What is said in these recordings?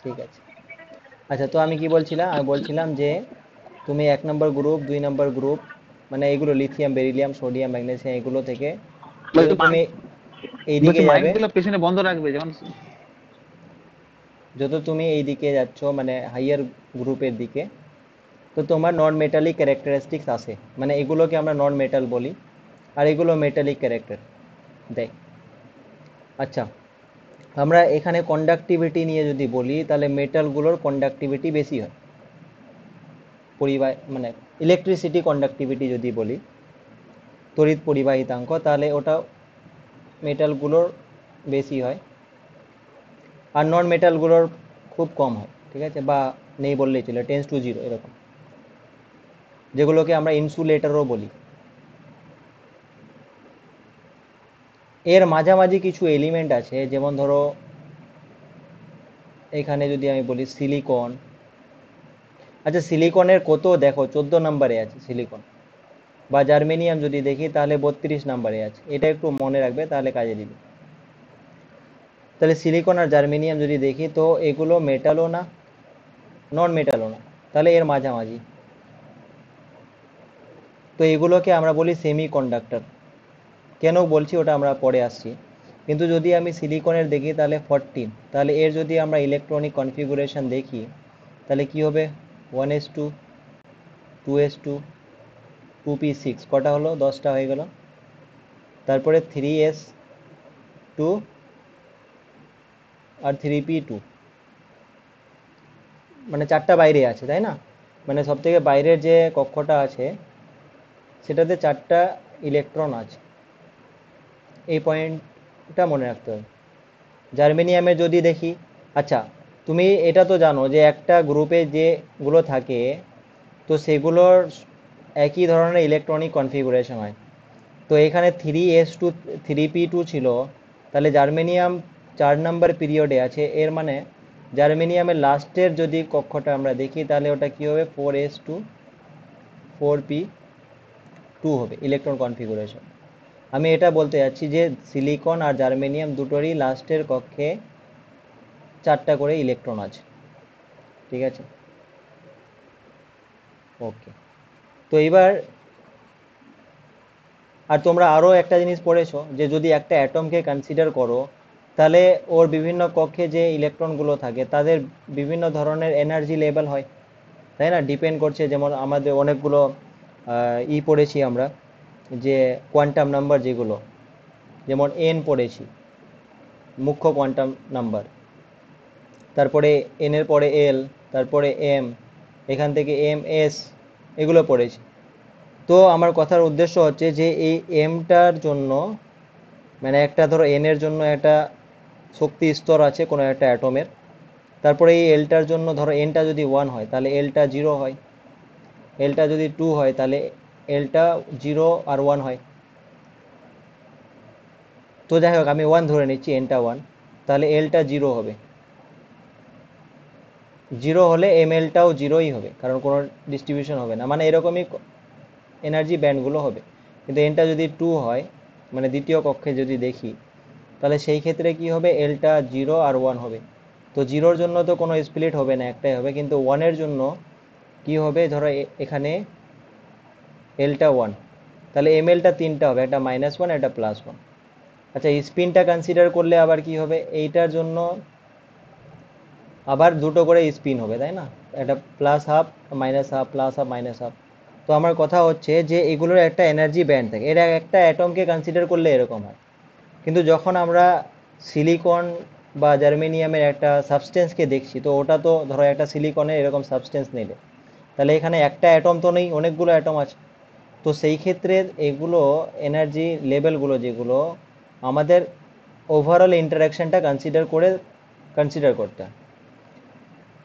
ঠিক আছে। আচ্ছা, তো আমি কি বলছিলাম, আমি বলছিলাম যে তুমি 1 নম্বর গ্রুপ, 2 নম্বর গ্রুপ, মানে এগুলো লিথিয়াম, বেরিলিয়াম, সোডিয়াম, ম্যাগনেসিয়াম, এগুলো থেকে যত বলছি তুমি বলছি এইদিকে মাইক যাবে, গুলো পেছনে বন্ধ রাখবে যেমন। যত তুমি এইদিকে যাচ্ছ মানে হাইয়ার গ্রুপের দিকে, তো তোমার নন মেটালিক ক্যারেক্টারিস্টিক্স আছে, মানে এগুলোকে আমরা নন মেটাল বলি, আর এগুলো মেটালিক ক্যারেক্টার দেয়। আচ্ছা, আমরা এখানে কন্ডাক্টিভিটি নিয়ে যদি বলি, তাহলে মেটালগুলোর কন্ডাক্টিভিটি বেশি হয়, পরিবাহ মানে ইলেকট্রিসিটি কন্ডাক্টিভিটি যদি বলি, তড়িৎ পরিবাহিতাঙ্ক, তাহলে ওটা মেটালগুলোর বেশি হয়, আর নন মেটালগুলোর খুব কম হয়। ঠিক আছে, বা নেই বললেই চলে, 10 to 0 এরকম, যেগুলোকে আমরা ইনসুলেটরও বলি। এর মাঝামাঝি কিছু এলিমেন্ট আছে, যেমন ধরো এখানে যদি আমি বলি সিলিকন। আচ্ছা, সিলিকনের কত দেখো 14 নম্বরে আছে সিলিকন, বা জার্মেনিয়াম যদি দেখি তাহলে 32 নম্বরে আছে, এটা একটু মনে রাখবে তাহলে কাজে দিবে। তাহলে সিলিকন আর জার্মেনিয়াম যদি দেখি, তো এগুলো মেটালও না, নন মেটালও না, তাহলে এর মাঝামাঝি। তো এগুলোকে আমরা বলি সেমি কন্ডাক্টর। কেন বলছি ওটা আমরা পরে আসছি। কিন্তু যদি আমি সিলিকনের দেখি তাহলে 14, তাহলে এর যদি আমরা ইলেকট্রনিক কনফিগুরেশন দেখি, তাহলে কি হবে, 1s2, 2s2, 2p6, কটা হলো, 10টা হয়ে গেল। তারপরে 3s2 আর 3p2, মানে 4টা বাইরে আছে, তাই না? মানে সব থেকে বাইরের যে কক্ষটা আছে সেটাতে 4টা ইলেকট্রন আছে, এই পয়েন্টটা মনে রাখতে হবে। জার্মেনিয়ামে যদি দেখি, আচ্ছা, তুমি এটা তো জানো যে একটা গ্রুপে যেগুলো থাকে, তো সেগুলোর একই ধরনের ইলেকট্রনিক কনফিগুরেশন হয়। তো এখানে 3s2, 3p2 ছিল, তাহলে জার্মেনিয়াম 4 নম্বর পিরিয়ডে আছে, এর মানে জার্মেনিয়ামের লাস্টের যদি কক্ষটা আমরা দেখি, তাহলে ওটা কি হবে, 4s2, 4p2 হবে ইলেকট্রন কনফিগুরেশন। আমি এটা বলতে যাচ্ছি যে সিলিকন আর জার্মেনিয়াম দুটোরই লাস্টের কক্ষে 4টা করে ইলেকট্রন আছে। ঠিক আছে, ওকে। তো এবার, আর তোমরা আরও একটা জিনিস পড়েছো যে যদি একটা অ্যাটমকে কনসিডার করো, তাহলে ওর বিভিন্ন কক্ষে যে ইলেকট্রনগুলো থাকে তাদের বিভিন্ন ধরনের এনার্জি লেভেল হয়, তাই না? ডিপেন্ড করছে, যেমন আমাদের অনেকগুলো পড়েছি আমরা, যে কোয়ান্টাম নাম্বার যেগুলো, যেমন এন পড়েছি, মুখ্য কোয়ান্টাম নাম্বার, তারপরে এন এর পরে এল, তারপরে এম, এখান থেকে এম এস, এগুলো পড়েছি। তো আমার কথার উদ্দেশ্য হচ্ছে যে এই এমটার জন্য, মানে একটা ধরো এন এর জন্য একটা শক্তি স্তর আছে কোনো একটা অ্যাটমের, তারপরে এই এলটার জন্য ধরো এনটা যদি 1 হয় তাহলে এলটা 0 হয়, এলটা যদি 2 হয় তাহলে এলটা 0 আর 1 হয়। তো যাই হোক, আমি 1 ধরে নিচ্ছি, এনটা 1, তাহলে এলটা 0 হবে। 0 হলে এম এলটাও 0ই হবে, কারণ কোনো ডিস্ট্রিবিউশন হবে না, মানে এরকমই এনার্জি ব্যান্ডগুলো হবে। কিন্তু এনটা যদি 2 হয়, মানে দ্বিতীয় কক্ষে যদি দেখি, তাহলে সেই ক্ষেত্রে কি হবে, এলটা 0 আর 1 হবে। তো 0-র জন্য তো কোনো স্প্লিট হবে না, একটাই হবে, কিন্তু 1-এর জন্য কি হবে, ধরো এখানে এলটা 1, তাহলে এম এলটা 3টা হবে, একটা -1 একটা +1। আচ্ছা, স্পিনটা কনসিডার করলে আবার কি হবে, এইটার জন্য আবার দুটো করে স্পিন হবে, তাই না? একটা plus half, minus half, plus half, minus half. তো আমার কথা হচ্ছে যে এগুলোর একটা এনার্জি ব্যান্ড থাকে, এটা একটা অ্যাটমকে কনসিডার করলে এরকম হয়। কিন্তু যখন আমরা সিলিকন বা জার্মেনিয়ামের একটা সাবস্টেন্সকে দেখছি, তো ওটা তো ধরো একটা সিলিকনের এরকম সাবস্টেন্স নিলে, তাহলে এখানে একটা অ্যাটম তো নেই, অনেকগুলো অ্যাটম আছে। তো সেই ক্ষেত্রে এগুলো এনার্জি লেভেলগুলো যেগুলো আমাদের ওভারঅল ইন্টারাকশনটা কনসিডার করতে হয়।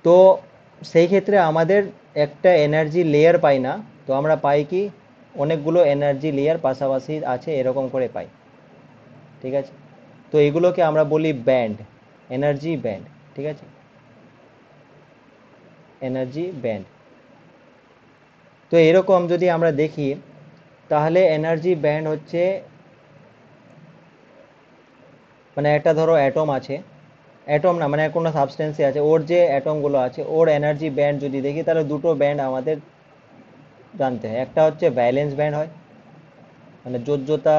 তো সেই ক্ষেত্রে আমাদের একটা এনার্জি লেয়ার পাই না, তো আমরা পাই কি, অনেকগুলো এনার্জি লেয়ার পাশাপাশি আছে এরকম করে পাই। ঠিক আছে, তো এগুলোকে আমরা বলি ব্যান্ড, এনার্জি ব্যান্ড। ঠিক আছে, এনার্জি ব্যান্ড। তো এরকম যদি আমরা দেখি, তাহলে এনার্জি ব্যান্ড হচ্ছে, মানে একটা ধরো অ্যাটম আছে, অ্যাটম না, মানে কোনো সাবস্টেন্সে আছে, ওর যে অ্যাটমগুলো আছে ওর এনার্জি ব্যান্ড যদি দেখি তাহলে দুটো ব্যান্ড আমাদের জানতে হয়। একটা হচ্ছে ভ্যালেন্স ব্যান্ড হয়, মানে যোজ্যতা,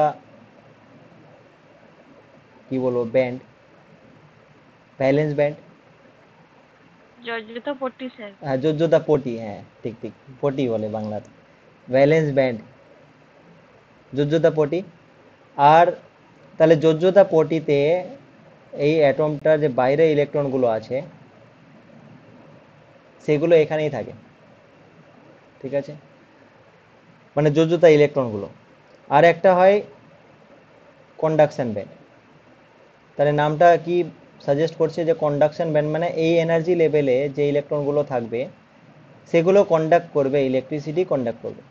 কি বলবো, ব্যান্ড, ভ্যালেন্স ব্যান্ড। জর্জরিত পট্টি স্যার। হ্যাঁ, যোজ্যতা পটি, হ্যাঁ ঠিক ঠিক, পটি বলে বাংলাতে, ভ্যালেন্স ব্যান্ড, যোজ্যতা পটি। আর তাহলে যোজ্যতা পটিতে এই অ্যাটমটার যে বাইরে ইলেকট্রনগুলো আছে সেগুলো এখানেই থাকে, ঠিক আছে, মানে যোজ্যতা ইলেকট্রনগুলো। আর একটা হয় কন্ডাকশন ব্যান্ড। তাহলে নামটা কি সাজেস্ট করছে যে কন্ডাকশন ব্যান্ড মানে এই এনার্জি লেভেলে যে ইলেকট্রনগুলো থাকবে সেগুলো কন্ডাক্ট করবে, ইলেকট্রিসিটি কন্ডাক্ট করবে।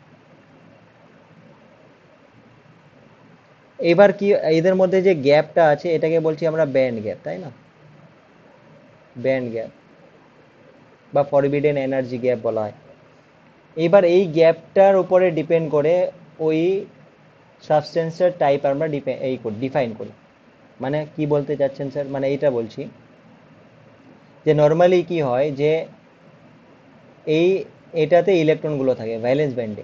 এবার কি, এদের মধ্যে যে গ্যাপটা আছে এটাকে বলছি আমরা ব্যান্ড গ্যাপ, তাই না, ব্যান্ড গ্যাপ বা ফরবিডেন এনার্জি গ্যাপ বলা হয়। এবার এই গ্যাপটার উপরে ডিপেন্ড করে ওই সাবস্টেন্সের টাইপ আমরা ডিফাইন করি। মানে কি বলতে চাচ্ছেন স্যার, মানে এইটা বলছি যে নর্মালি কি হয় যে এই এটাতে ইলেকট্রনগুলো থাকে ভ্যালেন্স ব্যান্ডে,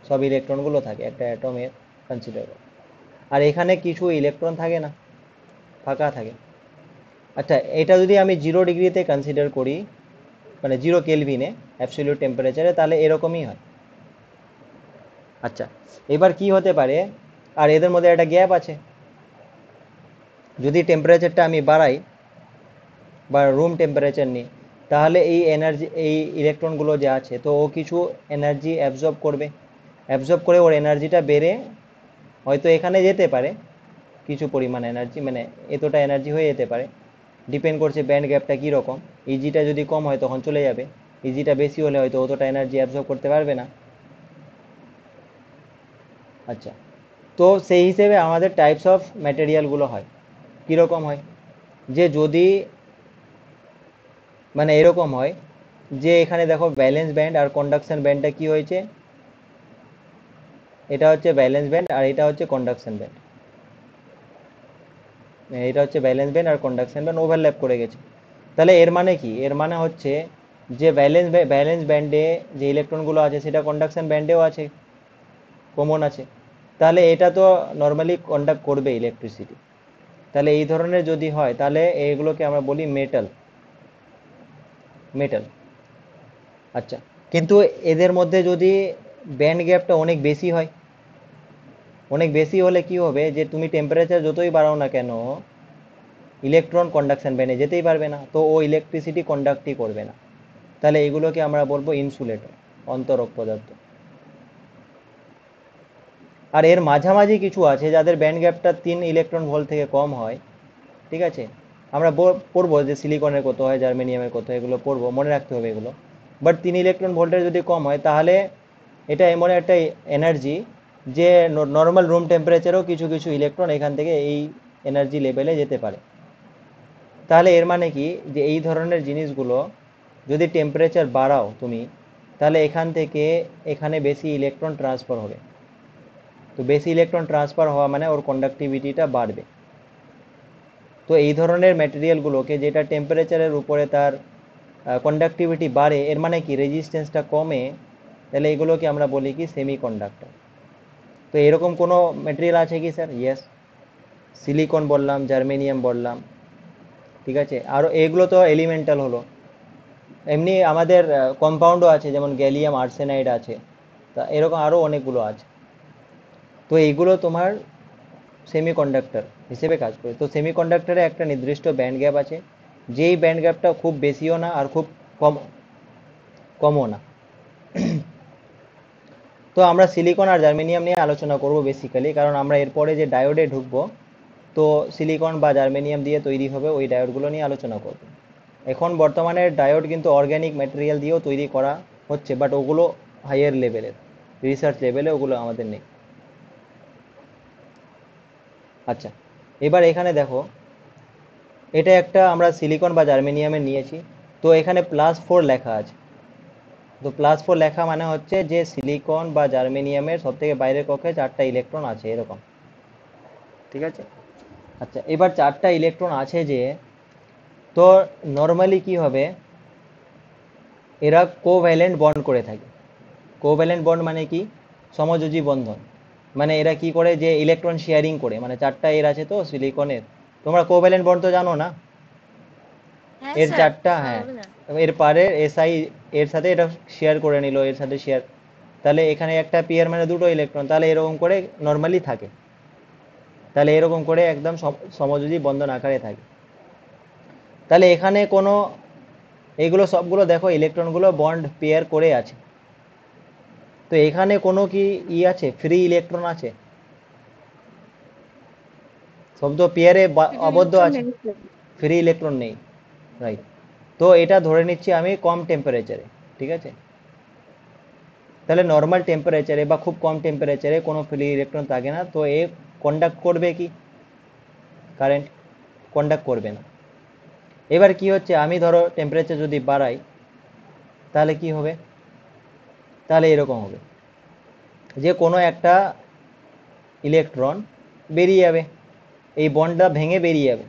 সব ইলেকট্রনগুলো থাকে একটা অ্যাটমের, কনসিডার করো। আর এখানে কিছু ইলেকট্রন থাকে না, ফাঁকা থাকে। আচ্ছা, এটা যদি আমি 0 ডিগ্রিতে কনসিডার করি, মানে 0 কেলভিনে, অ্যাবসলিউট টেম্পারেচারে, তাহলে এরকমই হয়। আচ্ছা, এবার কি হতে পারে, আর এদের মধ্যে একটা গ্যাপ আছে, যদি টেম্পারেচারটা আমি বাড়াই বা রুম টেম্পারেচার নিই, তাহলে এই এনার্জি, এই ইলেকট্রনগুলো যে আছে তো ও কিছু এনার্জি অ্যাবজর্ব করবে, অ্যাবজর্ব করে ওর এনার্জিটা বেড়ে হয়তো এখানে যেতে পারে কিছু পরিমাণ এনার্জি, মানে এতটা এনার্জি হয়ে যেতে পারে, ডিপেন্ড করছে ব্যান্ড গ্যাপটা কীরকম। ইজিটা যদি কম হয় তখন চলে যাবে, ইজিটা বেশি হলে হয়তো অতটা এনার্জি অ্যাবজর্ব করতে পারবে না। আচ্ছা, তো সেই হিসেবে আমাদের টাইপস অফ ম্যাটেরিয়ালগুলো হয় কীরকম হয়, যে যদি মানে এরকম হয় যে এখানে দেখো ব্যালেন্স ব্যান্ড আর কন্ডাকশন ব্যান্ডটা কি হয়েছে, এটা হচ্ছে ব্যালেন্স ব্যান্ড আর এটা হচ্ছে কন্ডাকশন ব্যান্ড, এটা হচ্ছে ব্যালেন্স ব্যান্ড আর কন্ডাকশন ব্যান্ড ওভারল্যাপ করে গেছে। তাহলে এর মানে কি, এর মানে হচ্ছে যে ব্যালেন্স ব্যান্ডে যে ইলেকট্রনগুলো আছে সেটা কন্ডাকশন ব্যান্ডেও আছে, কমন আছে, তাহলে এটা তো নর্মালি কন্ডাক্ট করবে ইলেকট্রিসিটি। তাহলে এই ধরনের যদি হয় তাহলে এইগুলোকে আমরা বলি মেটাল, মেটাল। আচ্ছা, কিন্তু এদের মধ্যে যদি ব্যান্ড গ্যাপটা অনেক বেশি হয়, অনেক বেশি হলে কি হবে যে তুমি টেম্পারেচার যতই বাড়াও না কেন ইলেকট্রন কন্ডাকশন ব্যান্ডে যেতেই পারবে না, তো ও ইলেকট্রিসিটি কন্ডাক্টই করবে না। তাহলে এগুলোকে আমরা বলবো ইনসুলেটর, অন্তরক পদার্থ। আর এর মাঝামাঝি কিছু আছে যাদের ব্যান্ড গ্যাপটা 3 ইলেকট্রন ভোল্ট থেকে কম হয়, ঠিক আছে, আমরা পড়বো যে সিলিকনের কত হয়, জার্মেনিয়ামের কত হয়, এগুলো পড়বো, মনে রাখতে হবে এগুলো। বাট 3 ইলেকট্রন ভোল্টের যদি কম হয় তাহলে এটা এমন একটা এনার্জি যে নর্মাল রুম টেম্পারেচারেও কিছু কিছু ইলেকট্রন এখান থেকে এই এনার্জি লেভেলে যেতে পারে। তাহলে এর মানে কি যে এই ধরনের জিনিসগুলো যদি টেম্পারেচার বাড়াও তুমি, তাহলে এখান থেকে এখানে বেশি ইলেকট্রন ট্রান্সফার হবে, তো বেশি ইলেকট্রন ট্রান্সফার হওয়া মানে ওর কন্ডাক্টিভিটিটা বাড়বে। তো এই ধরনের ম্যাটেরিয়ালগুলোকে যেটা টেম্পারেচারের উপরে তার কন্ডাক্টিভিটি বাড়ে, এর মানে কি রেজিস্ট্যান্সটা কমে, তাহলে এগুলোকে আমরা বলি কি সেমি কন্ডাক্টর। তো এরকম কোনো ম্যাটেরিয়াল আছে কি স্যার? ইয়েস, সিলিকন বললাম, জার্মেনিয়াম বললাম, ঠিক আছে, আর এগুলো তো এলিমেন্টাল হলো। এমনি আমাদের কম্পাউন্ডও আছে, যেমন গ্যালিয়াম আর্সেনাইড আছে, তা এরকম আরও অনেকগুলো আছে। তো এইগুলো তোমার সেমিকন্ডাক্টর হিসেবে কাজ করে। তো সেমিকন্ডাক্টরে একটা নির্দিষ্ট ব্যান্ড গ্যাপ আছে, যেই ব্যান্ড গ্যাপটা খুব বেশিও না আর খুব কম কমও না। তো আমরা সিলিকন আর জার্মেনিয়াম নিয়ে আলোচনা করব বেসিক্যালি, কারণ আমরা এরপরে যে ডায়োডে ঢুকবো তো সিলিকন বা জার্মেনিয়াম দিয়ে তৈরি হবে ওই ডায়োডগুলো নিয়ে আলোচনা করব। এখন বর্তমানে ডায়োড কিন্তু অর্গ্যানিক ম্যাটেরিয়াল দিয়েও তৈরি করা হচ্ছে, বাট ওগুলো হাইয়ার লেভেলের, রিসার্চ লেভেলে, ওগুলো আমাদের নেই। আচ্ছা, এবার এখানে দেখো, এটা একটা আমরা সিলিকন বা জার্মেনিয়ামে নিয়েছি, তো এখানে +4 লেখা আছে। তো +4 লেখা মানে হচ্ছে যে সিলিকন বা জার্মেনিয়ামের সব থেকে বাইরের কক্ষে 4টা ইলেকট্রন আছে এরকম, ঠিক আছে। আচ্ছা, এবার 4টা ইলেকট্রন আছে যে তো নর্মালি কি হবে, এরা কোভ্যালেন্ট বন্ড করে থাকে। কোভ্যালেন্ট বন্ড মানে কি, সমযোজী বন্ধন। মানে এরা কি করে, যে ইলেকট্রন শেয়ারিং করে, মানে চারটা এর আছে তো সিলিকনের। তোমরা কোভ্যালেন্ট বন্ড তো জানো না, হ্যাঁ এর স্যার, চারটা, হ্যাঁ। ভালোভাবে জানি। এর পারে এসআই এর সাথে এটা শেয়ার করে নিল, এর সাথে শেয়ার, তাহলে এখানে একটা পেয়ার মানে দুটো ইলেকট্রন, তাহলে এরকম করে নর্মালি থাকে। তাহলে এরকম করে একদম সমযোজী বন্ধন আকারে থাকে। তাহলে এখানে কোনো, এগুলো সবগুলো দেখো ইলেকট্রনগুলো বন্ড পেয়ার করে আছে। তো এখানে কোনো কি আছে, ফ্রি ইলেকট্রন আছে? সব তো পেয়ারে আবদ্ধ ইলেকট্রন আছে, নেই স্যার। ফ্রি ইলেকট্রন নেই, রাইট। তো এটা ধরে নিচ্ছি আমি কম টেম্পারেচারে, ঠিক আছে। তাহলে নর্মাল টেম্পারেচারে বা খুব কম টেম্পারেচারে কোনো ফ্রি ইলেকট্রন থাকে না, তো এ কন্ডাক্ট করবে কি, কারেন্ট কন্ডাক্ট করবে না। এবার কি হচ্ছে, আমি ধরো টেম্পারেচার যদি বাড়াই, তাহলে কি হবে, তাহলে এরকম হবে যে কোনো একটা ইলেকট্রন বেরিয়ে যাবে, এই বন্ডটা ভেঙে বেরিয়ে যাবে।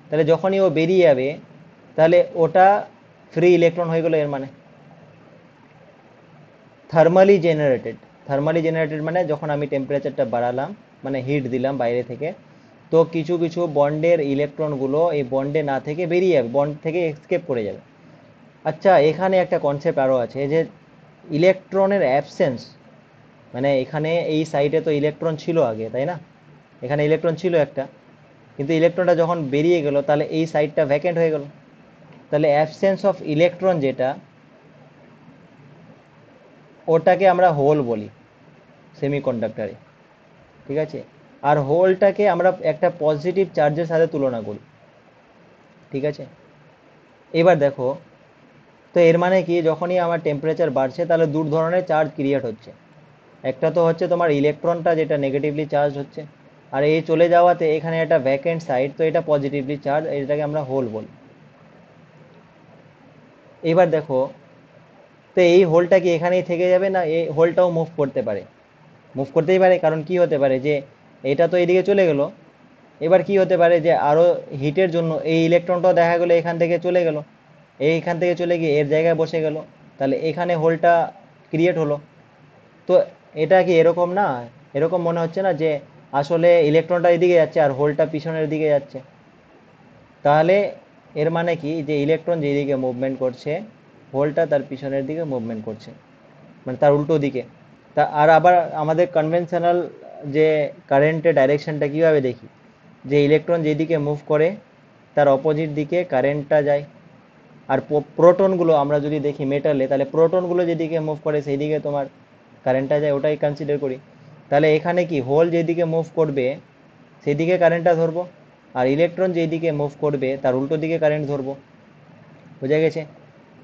তাহলে যখনই ও বেরিয়ে যাবে, তাহলে ওটা ফ্রি ইলেকট্রন হয়ে গেল, এর মানে থার্মালি জেনারেটেড। থার্মালি জেনারেটেড মানে যখন আমি টেম্পারেচারটা বাড়ালাম, মানে হিট দিলাম বাইরে থেকে, তো কিছু কিছু বন্ডের ইলেকট্রনগুলো এই বন্ডে না থেকে বেরিয়ে যাবে, বন্ড থেকে এসকেপ করে যাবে। আচ্ছা, এখানে একটা কনসেপ্ট আরও আছে, যে ইলেকট্রনের অ্যাবসেন্স, মানে এখানে এই সাইডে তো ইলেকট্রন ছিল আগে, তাই না? এখানে ইলেকট্রন ছিল একটা, কিন্তু ইলেকট্রনটা যখন বেরিয়ে গেল, তাহলে এই সাইডটা ভ্যাকেন্ট হয়ে গেল। তাহলে অ্যাবসেন্স অফ ইলেকট্রন যেটা, ওটাকে আমরা হোল বলি সেমিকন্ডাক্টরে, ঠিক আছে। আর হোলটাকে আমরা একটা পজিটিভ চার্জের সাথে তুলনা করি, ঠিক আছে। এবার দেখো, তো এর মানে কি, যখনই আমার টেম্পারেচার বাড়ছে, তাহলে দু ধরনের চার্জ ক্রিয়েট হচ্ছে। একটা তো হচ্ছে তোমার ইলেকট্রনটা যেটা নেগেটিভলি চার্জ হচ্ছে, আর এই চলে যাওয়াতে এখানে একটা ভ্যাকেন্ট সাইড, তো এটা পজিটিভলি চার্জ, এটাকে আমরা হোল বলি। এবার দেখো, তো এই হোলটা কি এখানেই থেকে যাবে, না এই হোলটাও মুভ করতে পারে? মুভ করতেই পারে, কারণ কি হতে পারে, যে এটা তো এইদিকে চলে গেল, এবার কি হতে পারে, যে আরো হিটের জন্য এই ইলেকট্রনটাও দেখা গেলো এখান থেকে চলে গেল, এইখান থেকে চলে গিয়ে এর জায়গায় বসে গেল, তাহলে এখানে হোলটা ক্রিয়েট হলো। তো এটা কি এরকম না, এরকম মনে হচ্ছে না যে আসলে ইলেকট্রনটা এদিকে যাচ্ছে আর হোলটা পিছনের দিকে যাচ্ছে? তাহলে এর মানে কি, যে ইলেকট্রন যেদিকে মুভমেন্ট করছে, হোলটা তার পিছনের দিকে মুভমেন্ট করছে, মানে তার উল্টো দিকে। তা আর আবার আমাদের কনভেনশনাল যে কারেন্টের ডাইরেকশনটা কীভাবে দেখি, যে ইলেকট্রন যেদিকে মুভ করে তার অপোজিট দিকে কারেন্টটা যায়। আর প্রোটনগুলো আমরা যদি দেখি মেটালে, তাহলে প্রোটনগুলো যেদিকে মুভ করে সেই দিকে তোমার কারেন্টটা যায়, ওটাই কনসিডার করি। তাহলে এখানে কি, হোল যেদিকে মুভ করবে সেদিকে কারেন্টটা ধরবো, আর ইলেকট্রন যেদিকে মুভ করবে তার উল্টো দিকে কারেন্ট ধরবো। বোঝা গেছে?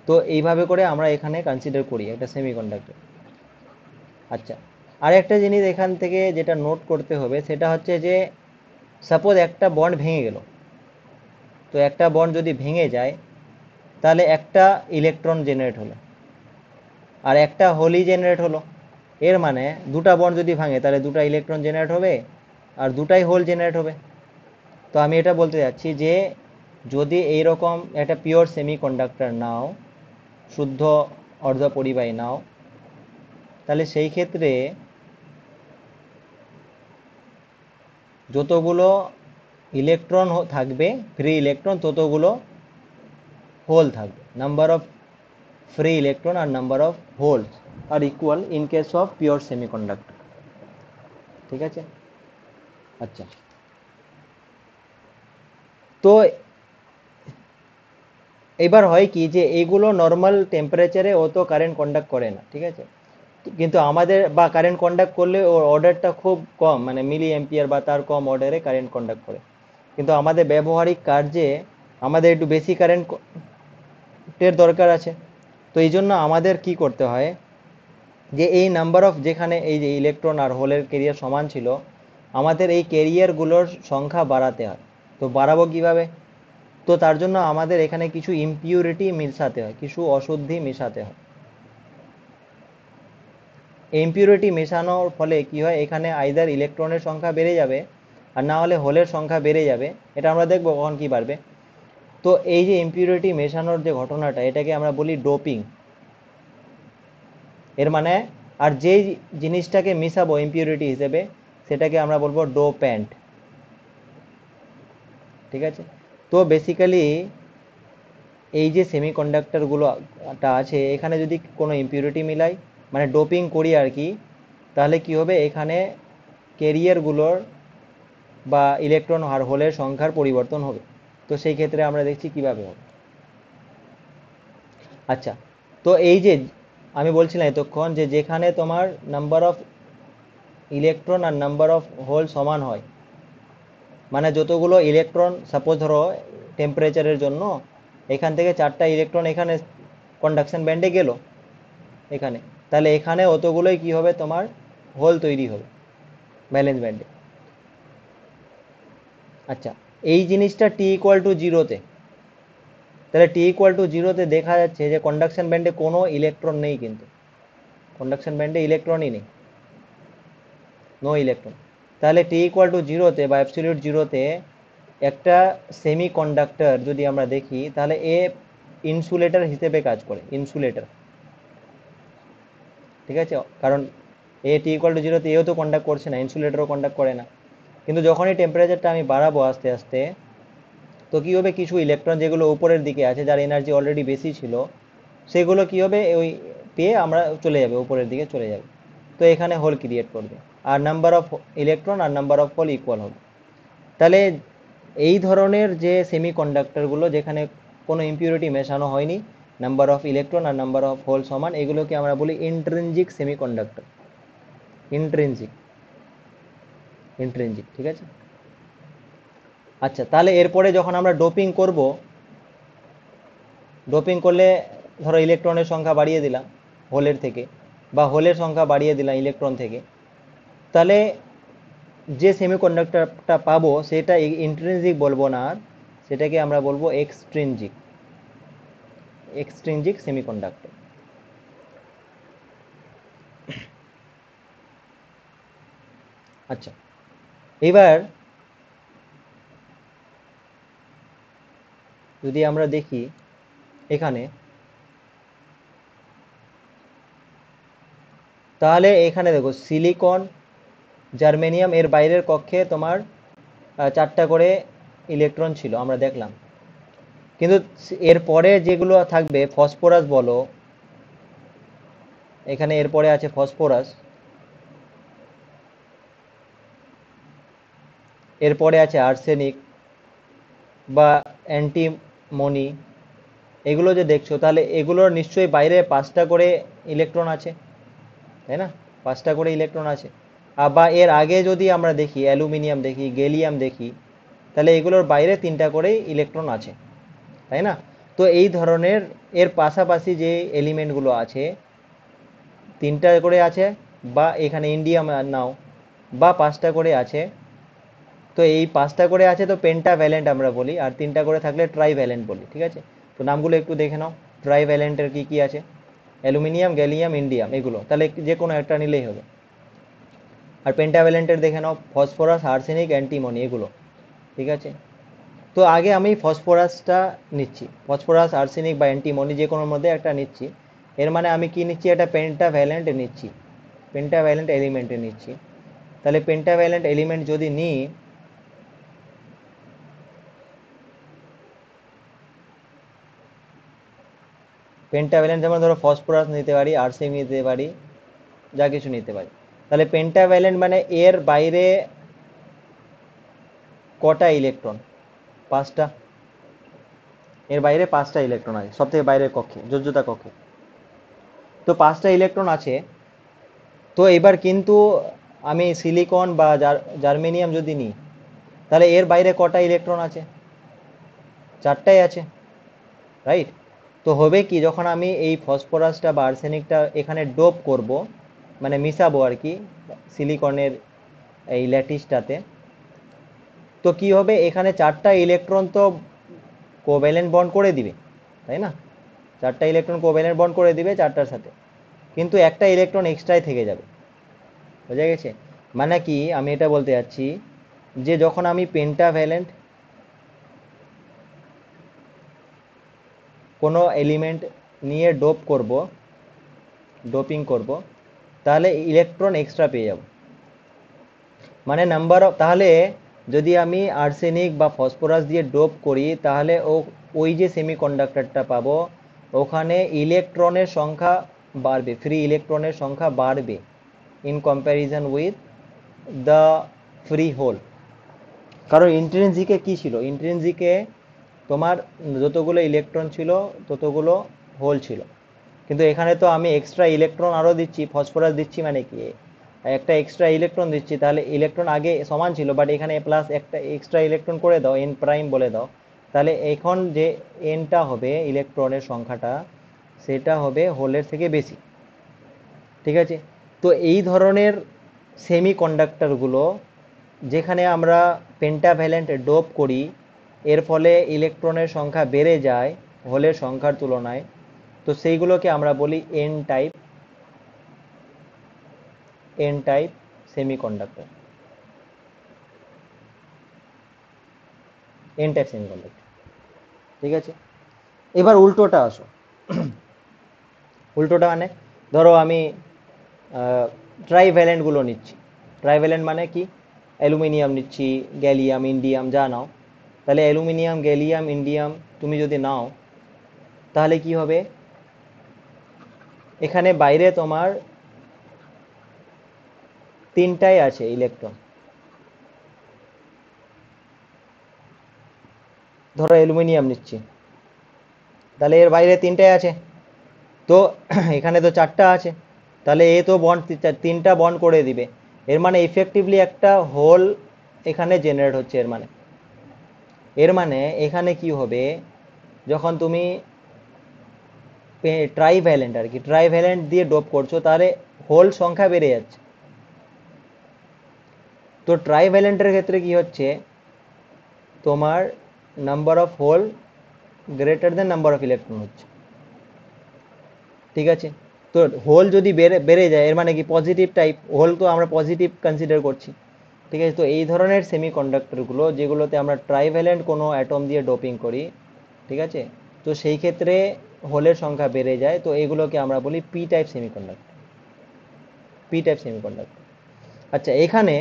তো এইভাবে করে আমরা এখানে কনসিডার করি একটা সেমিকন্ডাক্টর। আচ্ছা, আর একটা জিনিস এখান থেকে যেটা নোট করতে হবে, সেটা হচ্ছে যে সাপোজ একটা বন্ড ভেঙে গেল, তো একটা বন্ড যদি ভেঙে যায়, তাহলে একটা ইলেকট্রন জেনারেট হলো আর একটা হোলই জেনারেট হলো। এর মানে দুটা বন্ড যদি ভাঙে, তাহলে দুটা ইলেকট্রন জেনারেট হবে আর দুটাই হোল জেনারেট হবে। তো আমি এটা বলতে যাচ্ছি যে যদি এইরকম একটা পিওর সেমিকন্ডাক্টর নাও, শুদ্ধ অর্ধপরিবাহী নাও, তাহলে সেই ক্ষেত্রে যতগুলো ইলেকট্রন থাকবে ফ্রি ইলেকট্রন, ততগুলো হোল থাকবে। নাম্বার অফ ফ্রি ইলেকট্রন আর number of holes are equal in case of pure semiconductor, ঠিক আছে। আচ্ছা, তো এবার হয় কি, যে এইগুলো নর্মাল টেম্পারেচারে অত কারেন্ট কন্ডাক্ট করে না, ঠিক আছে। কিন্তু আমাদের, বা কারেন্ট কন্ডাক্ট করলে ওর অর্ডারটা খুব কম, মানে মিলি অ্যাম্পিয়ার বা তার কম অর্ডারে কারেন্ট কন্ডাক্ট করে। কিন্তু আমাদের ব্যবহারিক কার্যে আমাদের একটু বেশি কারেন্টের দরকার আছে। তো এই জন্য আমাদের কি করতে হয়, যে এই নাম্বার অফ, যেখানে এই যে ইলেকট্রন আর হোলের কেরিয়ার সমান ছিল, আমাদের এই কেরিয়ারগুলোর সংখ্যা বাড়াতে হয়। তো বাড়াবো কিভাবে? তো তার জন্য আমাদের এখানে কিছু ইমপিউরিটি মেশাতে হয়, কিছু অশুদ্ধি মেশাতে হয়। ইমপিউরিটি মেশানোর ফলে কি হয়, এখানে আইদার ইলেকট্রনের সংখ্যা বেড়ে যাবে, আর না হলে হোলের সংখ্যা বেড়ে যাবে। এটা আমরা দেখবো কখন কি বাড়বে। তো এই যে ইম্পিউরিটি মেশানোর যে ঘটনাটা, এটাকে আমরা বলি ডোপিং। এর মানে, আর যেই জিনিসটাকে মিশাবো ইম্পিউরিটি হিসেবে, সেটাকে আমরা বলবো ডোপ্যান্ট। ঠিক আছে? তো বেসিক্যালি এই যে সেমিকন্ডাক্টরগুলোটা আছে, এখানে যদি কোনো ইম্পিউরিটি মিলাই, মানে ডোপিং করি আর কি, তাহলে কি হবে, এখানে ক্যারিয়ারগুলোর বা ইলেকট্রন আর হোলের সংখ্যার পরিবর্তন হবে। তো সেই ক্ষেত্রে আমরা দেখছি কিভাবে হবে। আচ্ছা, তো এই যে আমি বলছিলাম এতক্ষণ যে যেখানে তোমার নাম্বার অফ ইলেকট্রন আর নাম্বার অফ হোল সমান হয়, মানে যতগুলো ইলেকট্রন, সাপোজ ধরো টেম্পারেচারের জন্য এখান থেকে 4টা ইলেকট্রন এখানে কন্ডাকশন ব্যান্ডে গেল এখানে, তাহলে এখানে অতগুলোই কি হবে, তোমার হোল তৈরি হবে ভ্যালেন্স ব্যান্ডে। আচ্ছা, এই জিনিসটা t=0-তে, তাহলে t=0-তে দেখা যাচ্ছে যে কন্ডাকশন ব্যান্ডে কোনো ইলেকট্রন নেই, কিন্তু কন্ডাকশন ব্যান্ডে ইলেকট্রনই নেই, নো ইলেকট্রন। তাহলে t=0-তে বা অ্যাবসলিউট জিরোতে একটা সেমি কন্ডাক্টর যদি আমরা দেখি, তাহলে এ ইনসুলেটর হিসেবে কাজ করে, ইনসুলেটর। ঠিক আছে? কারণ t=0-তে এও তো কন্ডাক্ট করছে না, ইনসুলেটরও কন্ডাক্ট করে না। কিন্তু যখনই টেম্পারেচারটা আমি বাড়াবো আস্তে আস্তে, তো কি হবে, কিছু ইলেকট্রন যেগুলো উপরের দিকে আছে, যার এনার্জি অলরেডি বেশি ছিল, সেগুলো কি হবে, ওই পেয়ে আমরা চলে যাবে, উপরের দিকে চলে যাবে। তো এখানে হোল ক্রিয়েট করবে, আর নাম্বার অফ ইলেকট্রন আর নাম্বার অফ হোল ইকুয়াল হবে। তাহলে এই ধরনের যে সেমি কন্ডাক্টরগুলো যেখানে কোনো ইম্পিউরিটি মেশানো হয়নি, নাম্বার অফ ইলেকট্রন আর নাম্বার অফ হোল সমান, এগুলোকে আমরা বলি intrinsic semiconductor. Intrinsic, intrinsic. ঠিক আছে? আচ্ছা, তাহলে এরপরে যখন আমরা ডোপিং করব, ডোপিং করলে ধরো ইলেকট্রনের সংখ্যা বাড়িয়ে দিলাম হোলের থেকে, বা হোলের সংখ্যা বাড়িয়ে দিলাম ইলেকট্রন থেকে, তাহলে যে সেমিকন্ডাক্টরটা পাবো সেটা ইন্ট্রিনজিক বলবো না, আর সেটাকে আমরা বলবো এক্সট্রিনজিক, এক্সট্রিনজিক সেমিকন্ডাক্টর। আচ্ছা, এবার যদি আমরা দেখি এখানে, তাহলে এখানে দেখো সিলিকন, জার্মেনিয়াম, এর বাইরের কক্ষে তোমার 4টা করে ইলেকট্রন ছিল, আমরা দেখলাম। কিন্তু এর পরে যেগুলো থাকবে, ফসফরাস বলো, এখানে এরপরে আছে ফসফরাস, এরপরে আছে আর্সেনিক বা অ্যান্টিমনি, এগুলো যে দেখছো, তাহলে এগুলোর নিশ্চয়ই বাইরে 5টা করে ইলেকট্রন আছে, তাই না? 5টা করে ইলেকট্রন আছে। বা এর আগে যদি আমরা দেখি, অ্যালুমিনিয়াম দেখি, গ্যালিয়াম দেখি, তাহলে এগুলোর বাইরে 3টা করে ইলেকট্রন আছে, তাই না? তো এই ধরনের এর পাশাপাশি যে এলিমেন্টগুলো আছে, 3টা করে আছে, বা এখানে ইন্ডিয়াম নাও, বা 5টা করে আছে। তো এই 5টা করে আছে তো পেন্টাভ্যালেন্ট আমরা বলি, আর 3টা করে থাকলে ট্রাইভ্যালেন্ট বলি। ঠিক আছে? তো নামগুলো একটু দেখে নাও, ট্রাইভ্যালেন্টের কি কি আছে, অ্যালুমিনিয়াম, গ্যালিয়াম, ইন্ডিয়াম, এগুলো, তাহলে যে কোনো একটা নিলেই হবে। আর পেন্টাভ্যালেন্টের দেখে নাও, ফসফরাস, আর্সেনিক, অ্যান্টিমনি, এগুলো। ঠিক আছে? তো আগে আমি ফসফরাসটা নিচ্ছি, ফসফরাস, আর্সেনিক বা অ্যান্টিমনি যে কোনোর মধ্যে একটা নিচ্ছি। এর মানে আমি কি নিচ্ছি, এটা পেন্টাভ্যালেন্ট নিচ্ছি, পেন্টাভ্যালেন্ট এলিমেন্টে নিচ্ছি। তাহলে পেন্টাভ্যালেন্ট এলিমেন্ট যদি নিই, পেন্টাভ্যালেন্ট যেমন ধরো ফসফরাস নিতে পারি, আর্সেনিক নিতে পারি, যা কিছু নিতে পারি। তাহলে পেন্টাভ্যালেন্ট মানে এর বাইরে কটা ইলেকট্রন, 5টা। এর বাইরে 5টা ইলেকট্রন আছে, সব থেকে বাইরের কক্ষে, যোজ্যতা কক্ষে। তো 5টা ইলেকট্রন আছে। তো এবার কিন্তু আমি সিলিকন বা জার্মেনিয়াম যদি নিই, তাহলে এর বাইরে কটা ইলেকট্রন আছে, 4টাই আছে, রাইট? তো হবে কি, যখন আমি এই ফসফরাসটা বা আর্সেনিকটা এখানে ডোপ করব, মানে মিশাবো আর কি সিলিকনের এই ল্যাটিসটাতে, তো কি হবে, এখানে 4টা ইলেকট্রন তো কোভ্যালেন্ট বন্ড করে দিবে, তাই না? 4টা ইলেকট্রন কোভ্যালেন্ট বন্ড করে দিবে 4টার সাথে, কিন্তু একটা ইলেকট্রন এক্সট্রাই থেকে যাবে। বোঝা গেছে? মানে কি আমি এটা বলতে যাচ্ছি, যে যখন আমি পেন্টাভ্যালেন্ট, কোনো এলিমেন্ট নিয়ে ডোপিং করব, তাহলে ইলেকট্রন এক্সট্রা পেয়ে যাব। মানে তাহলে যদি আমি আর্সেনিক বা ফসফরাস দিয়ে ডোপ করি, তাহলে ওই যে সেমিকন্ডাক্টরটা পাবো, ওখানে ইলেকট্রনের সংখ্যা বাড়বে, ফ্রি ইলেকট্রনের সংখ্যা বাড়বে in comparison with the free hole. কারণ ইন্ট্রিনজিকে কি ছিল, ইন্ট্রিনজিকে তোমার যতগুলো ইলেকট্রন ছিল ততগুলো হোল ছিল, কিন্তু এখানে তো আমি এক্সট্রা ইলেকট্রন আরো দিচ্ছি, ফসফরাস দিচ্ছি, মানে কি একটা এক্সট্রা ইলেকট্রন দিচ্ছি, তাহলে ইলেকট্রন আগে সমান ছিল, বাট এখানে প্লাস একটা এক্সট্রা ইলেকট্রন করে দাও, এন প্রাইম বলে দাও, তাহলে এখন যে এনটা হবে ইলেকট্রনের সংখ্যাটা, সেটা হবে হোলের থেকে বেশি। ঠিক আছে, তো এই ধরনের সেমি কন্ডাক্টরগুলো যেখানে আমরা পেন্টাভ্যালেন্ট ডোপ করি, এর ফলে ইলেকট্রনের সংখ্যা বেড়ে যায় হোলের সংখ্যার তুলনায়, তো সেইগুলোকে আমরা বলি N type semiconductor. N type semiconductor. ঠিক আছে, এবার উল্টোটা আসো। উল্টোটা মানে ধরো আমি ট্রাইভ্যালেন্টগুলো নিচ্ছি। ট্রাইভ্যালেন্ট মানে কি, অ্যালুমিনিয়াম নিচ্ছি, গ্যালিয়াম, ইন্ডিয়াম, যা নাও। তাহলে অ্যালুমিনিয়াম, গ্যালিয়াম, ইন্ডিয়াম তুমি যদি নাও, তাহলে কি হবে, এখানে বাইরে তোমার তিনটাই আছে ইলেকট্রন। ধরো অ্যালুমিনিয়াম নিচ্ছি, তাহলে এর বাইরে তিনটাই আছে, তো এখানে তো চারটা আছে, তাহলে এ তো বন্ড তিনটা বন্ড করে দিবে, এর মানে ইফেক্টিভলি একটা হোল এখানে জেনারেট হচ্ছে। এর মানে এখানে কি হবে, যখন তুমি ট্রাইভ্যালেন্ট আর কি, ট্রাইভ্যালেন্ট দিয়ে ডোপ করছো, তাহলে হোল সংখ্যা বেড়ে যাচ্ছে। তো ট্রাইভ্যালেন্টের ক্ষেত্রে কি হচ্ছে, তোমার number of hole greater than number of electron হচ্ছে। ঠিক আছে, তো হোল যদি বেড়ে বেড়ে যায়, এর মানে কি পজিটিভ টাইপ হোল, তো আমরা পজিটিভ কনসিডার করছি। ঠিক আছে, তো এই ধরনের সেমিকন্ডাক্টরগুলো যেগুলোতে আমরা ট্রাইভ্যালেন্ট কোনো অ্যাটম দিয়ে ডোপিং করি, ঠিক আছে, তো সেই ক্ষেত্রে হোলের সংখ্যা বেড়ে যায়, তো এগুলোকে আমরা বলি পি টাইপ সেমিকন্ডাক্টর। আচ্ছা, এখানে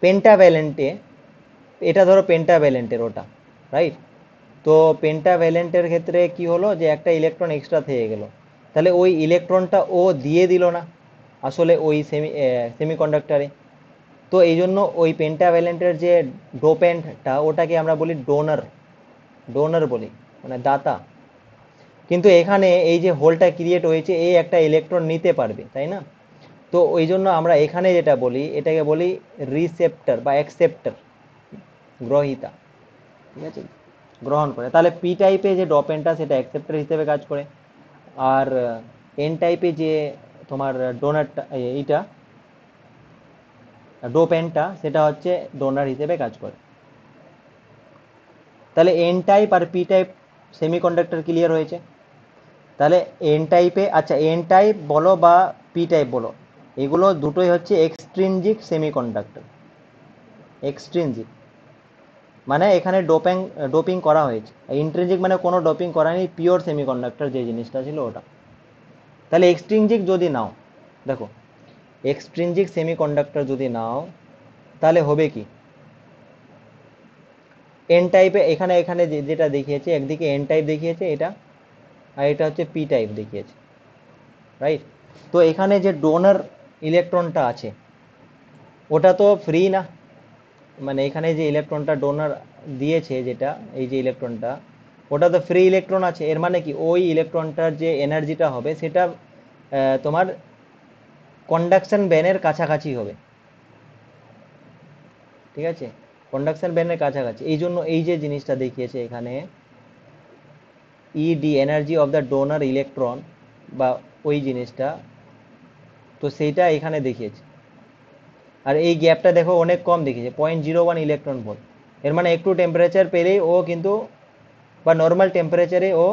পেন্টাভ্যালেন্টে, এটা ধরো পেন্টাভ্যালেন্টের ওটা, রাইট, তো পেন্টাভ্যালেন্টের ক্ষেত্রে কি হলো, যে একটা ইলেকট্রন এক্সট্রা থেকে গেল, তাহলে ওই ইলেকট্রনটা ও দিয়ে দিল না আসলে ওই সেমিকন্ডাক্টরে, তো এই জন্য ওই পেন্টাভ্যালেন্টের যে ডোপেন্টটা, ওটাকে আমরা বলি ডোনার। ডোনার বলি, মানে দাতা। কিন্তু এখানে এই যে হোলটা ক্রিয়েট হয়েছে, এই একটা ইলেকট্রন নিতে পারবে, তাই না? তো ওই জন্য আমরা এখানে যেটা বলি, এটাকে বলি রিসেপ্টর বা অ্যাকসেপ্টর, গ্রহিতা। ঠিক আছে, গ্রহণ করে। তাহলে পি টাইপে যে ডোপেন্টটা, সেটা অ্যাকসেপ্টর হিসেবে কাজ করে, আর এন টাইপে যে তোমার ডোনারটা, এইটা ডোপেন্টটা, সেটা হচ্ছে ডোনার হিসেবে কাজ করে। তাহলে এন টাইপ আর পি টাইপ সেমিকন্ডাক্টর ক্লিয়ার হয়েছে। তাহলে এন টাইপে, আচ্ছা এন টাইপ বলো বা পি টাইপ বলো, এগুলো দুটোই হচ্ছে এক্সট্রিনজিক সেমিকন্ডাক্টর। এক্সট্রিনজিক মানে এখানে ডোপিং করা হয়েছে, ইন্ট্রিনজিক মানে কোনো ডোপিং করা নেই, পিওর সেমিকন্ডাক্টর যে জিনিসটা ছিল ওটা। তাহলে এক্সট্রিনজিক যদি নাও, দেখো এক্সট্রিনজিক সেমিকন্ডাক্টর যদি নাও, তাহলে হবে কি, এন টাইপে এখানে এখানে যেটা দেখিয়েছে, একদিকে এন টাইপ দেখিয়েছে এটা, আর এটা হচ্ছে পি টাইপ দেখিয়েছে, রাইট। তো এখানে যে ডোনার ইলেকট্রনটা আছে, ওটা তো ফ্রি না, মানে এখানে যে ইলেকট্রনটা ডোনার দিয়েছে, যেটা এই যে ইলেকট্রনটা, ওটা তো ফ্রি ইলেকট্রন আছে, এর মানে কি ওই ইলেকট্রনটার যে এনার্জিটা হবে, সেটা তোমার কন্ডাকশন ব্যান্ডের কাছাকাছি হবে। ঠিক আছে, কন্ডাকশন ব্যান্ডের কাছাকাছি, এই জন্য এই যে জিনিসটা দেখিয়েছে এখানে, ED, energy of the donor electron, বা ওই জিনিসটা, তো সেইটা এখানে দেখিয়েছে। আর এই গ্যাপটা দেখো অনেক কম দেখিয়েছে, 0.01 ইলেকট্রন ভোল্ট। এর মানে একটু টেম্পারেচার পেলেই ও কিন্তু, বা নর্মাল টেম্পারেচারে ও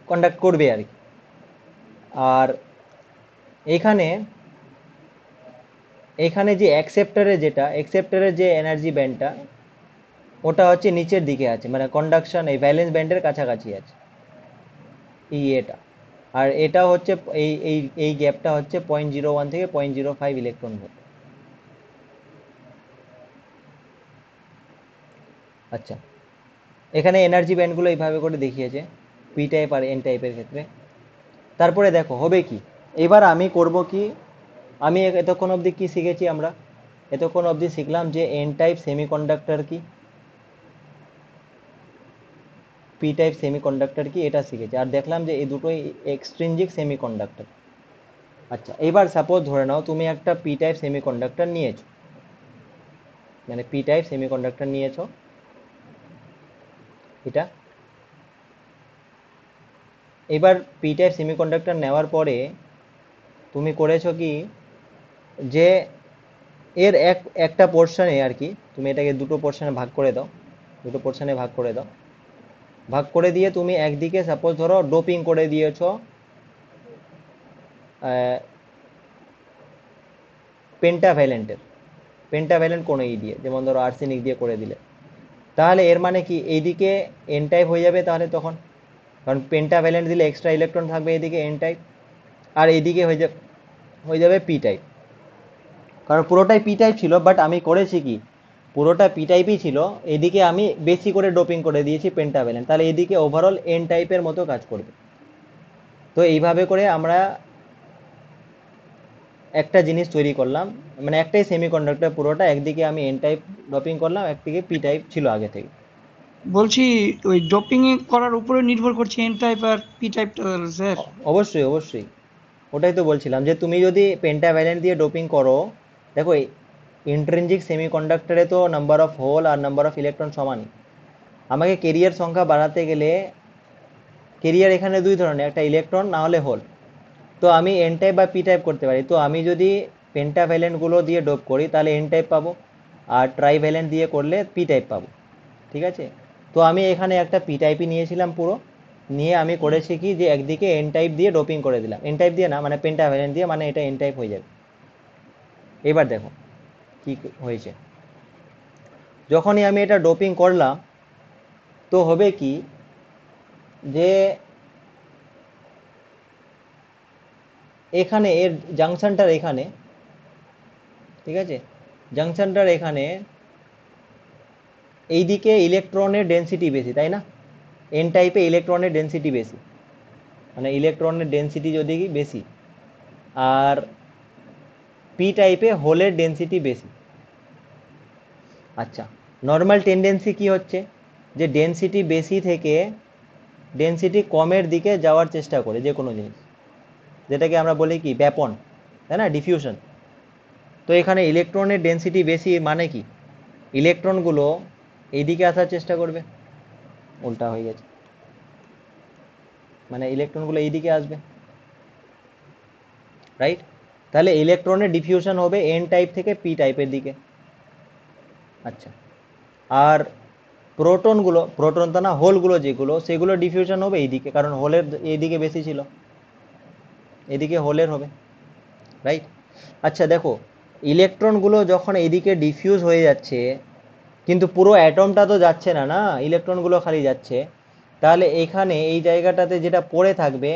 কন্ডাক্ট করবে আর কি। আর এখানে এখানে যে অ্যাকসেপ্টরের যে এনার্জি ব্যান্ডটা, ওটা হচ্ছে নিচের দিকে আছে, মানে কন্ডাকশন এই ভ্যালেন্স ব্যান্ডের কাছাকাছি আছে এই এটা। আর এটা হচ্ছে এই এই এই গ্যাপটা হচ্ছে 0.01 থেকে 0.05 ইলেকট্রন ভোল্ট। আচ্ছা, এখানে এনার্জি ব্যান্ডগুলো এইভাবে করে দেখিয়েছে পি টাইপ আর এন টাইপের ক্ষেত্রে। তারপরে দেখো হবে কি, এবার আমি করব কি, আমি এতক্ষণ অবধি কি শিখেছি আমরা? এতক্ষণ অবধি শিখলাম যে এন টাইপ সেমিকন্ডাক্টর কি, পি টাইপ সেমিকন্ডাক্টর কি, এটা শিখেছি। আর দেখলাম যে এই দুটোই এক্সট্রিনজিক সেমিকন্ডাক্টর। আচ্ছা, এবার সাপোজ ধরে নাও তুমি একটা পি টাইপ সেমিকন্ডাক্টর নিয়েছো, মানে পি টাইপ সেমিকন্ডাক্টর নিয়েছো এটা। এবার পি টাইপ সেমিকন্ডাক্টর নেওয়ার পরে তুমি করেছো কি, যে এর একটা পোর্শনে আর কি, তুমি এটাকে দুটো পোর্শনে ভাগ করে দাও, দুটো পোর্শনে ভাগ করে দাও। ভাগ করে দিয়ে তুমি একদিকে সাপোজ ধরো ডোপিং করে দিয়েছো পেন্টাভ্যালেন্টের, পেন্টাভ্যালেন্ট কোনো ই দিয়ে, যেমন ধরো আর্সেনিক দিয়ে করে দিলে, তাহলে এর মানে কি এইদিকে এন টাইপ হয়ে যাবে তাহলে তখন, কারণ পেন্টাভ্যালেন্ট দিলে এক্সট্রা ইলেকট্রন থাকবে এদিকে এন টাইপ, আর এইদিকে হয়ে যাবে পি টাইপ। কারণ পুরোটাই পি টাইপ ছিল, বাট আমি করেছি কি, পুরোটা পি টাইপই ছিল, এদিকে আমি বেশি করে ডোপিং করে দিয়েছি পেন্টাভ্যালেন্ট, তাহলে এদিকে ওভারঅল এন টাইপের মতো কাজ করবে। তো এইভাবে করে আমরা একটা জিনিস তৈরি করলাম, মানে একটাই সেমিকন্ডাক্টর পুরোটা, একদিকে আমি এন টাইপ ডোপিং করলাম, একদিকে পি টাইপ ছিল আগে থেকে। বলছি ওই ডোপিং এ করার উপরে নির্ভর করছে এন টাইপ আর পি টাইপটা, স্যার? অবশ্যই অবশ্যই, ওটাই তো বলছিলাম যে তুমি যদি পেন্টাভ্যালেন্ট দিয়ে ডোপিং করো, দেখো ইন্ট্রিনজিক সেমিকন্ডাক্টরে তো নাম্বার অফ হোল আর নাম্বার অফ ইলেকট্রন সমানই। আমাকে কেরিয়ার সংখ্যা বাড়াতে গেলে, কেরিয়ার এখানে দুই ধরনের, একটা ইলেকট্রন না হলে হোল, তো আমি এন টাইপ বা পি টাইপ করতে পারি। তো আমি যদি পেন্টাভ্যালেন্টগুলো দিয়ে ডোপ করি তাহলে এন টাইপ পাবো, আর ট্রাইভ্যালেন্ট দিয়ে করলে পি টাইপ পাবো, ঠিক আছে? তো আমি এখানে একটা পি টাইপই নিয়েছিলাম পুরো, নিয়ে আমি করেছি কি, যে একদিকে এন টাইপ দিয়ে ডোপিং করে দিলাম, এন টাইপ দিয়ে না মানে পেন্টাভ্যালেন্ট দিয়ে, মানে এটা এন টাইপ হয়ে যাবে। এবার দেখো কি হয়েছে, যখনই আমি এটা ডোপিং করলাম তো হবে কি, যে এখানে এর জাংশনটার এখানে, ঠিক আছে, জাংশনটার এখানে এইদিকে ইলেকট্রনের ডেন্সিটি বেশি, তাই না? এন টাইপে ইলেকট্রনের ডেন্সিটি বেশি, মানে ইলেকট্রনের ডেন্সিটি যদি বেশি, আর পি টাইপে হোলের ডেন্সিটি বেশি। আচ্ছা, নর্মাল টেন্ডেন্সি কি হচ্ছে, যে ডেন্সিটি বেশি থেকে ডেন্সিটি কমের দিকে যাওয়ার চেষ্টা করে যে কোনো জিনিস, যেটাকে আমরা বলি কি ব্যাপন, তাই না, ডিফিউশন। তো এখানে ইলেকট্রনের ডেন্সিটি বেশি মানে কি, ইলেকট্রনগুলো এইদিকে আসার চেষ্টা করবে, উল্টা হয়ে গেছে, মানে ইলেকট্রনগুলো এইদিকে আসবে, রাইট? তাহলে ইলেকট্রনের ডিফিউশন হবে এন টাইপ থেকে পি টাইপের দিকে। আচ্ছা, আর প্রোটনগুলো, প্রোটন তো না, হোলগুলো যেগুলো, সেগুলো ডিফিউশন হবে এইদিকে, কারণ হোলের এইদিকে বেশি ছিল, এদিকে হোলের হবে, রাইট? আচ্ছা দেখো, ইলেকট্রনগুলো যখন এইদিকে ডিফিউজ হয়ে যাচ্ছে, কিন্তু পুরো অ্যাটমটা তো যাচ্ছে না, না, ইলেকট্রনগুলো খালি যাচ্ছে, তাহলে এখানে এই জায়গাটাতে যেটা পড়ে থাকবে,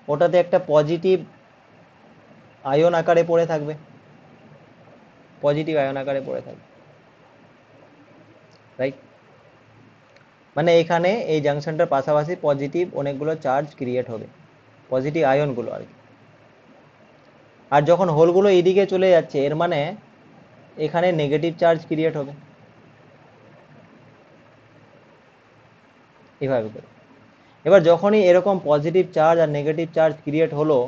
ওটাতে একটা পজিটিভ আয়ন আকারে পড়ে থাকবে, পজিটিভ আয়ন আকারে পড়ে থাকবে, রাইট? মানে এখানে এই জাংশনটার পাশাপাশি পজিটিভ অনেকগুলো চার্জ ক্রিয়েট হবে, পজিটিভ আয়নগুলো আর কি। আর যখন হোলগুলো এইদিকে চলে যাচ্ছে, এর মানে এখানে নেগেটিভ চার্জ ক্রিয়েট হবে, এভাবে করে। এবার যখনই এরকম পজিটিভ চার্জ আর নেগেটিভ চার্জ ক্রিয়েট হলো,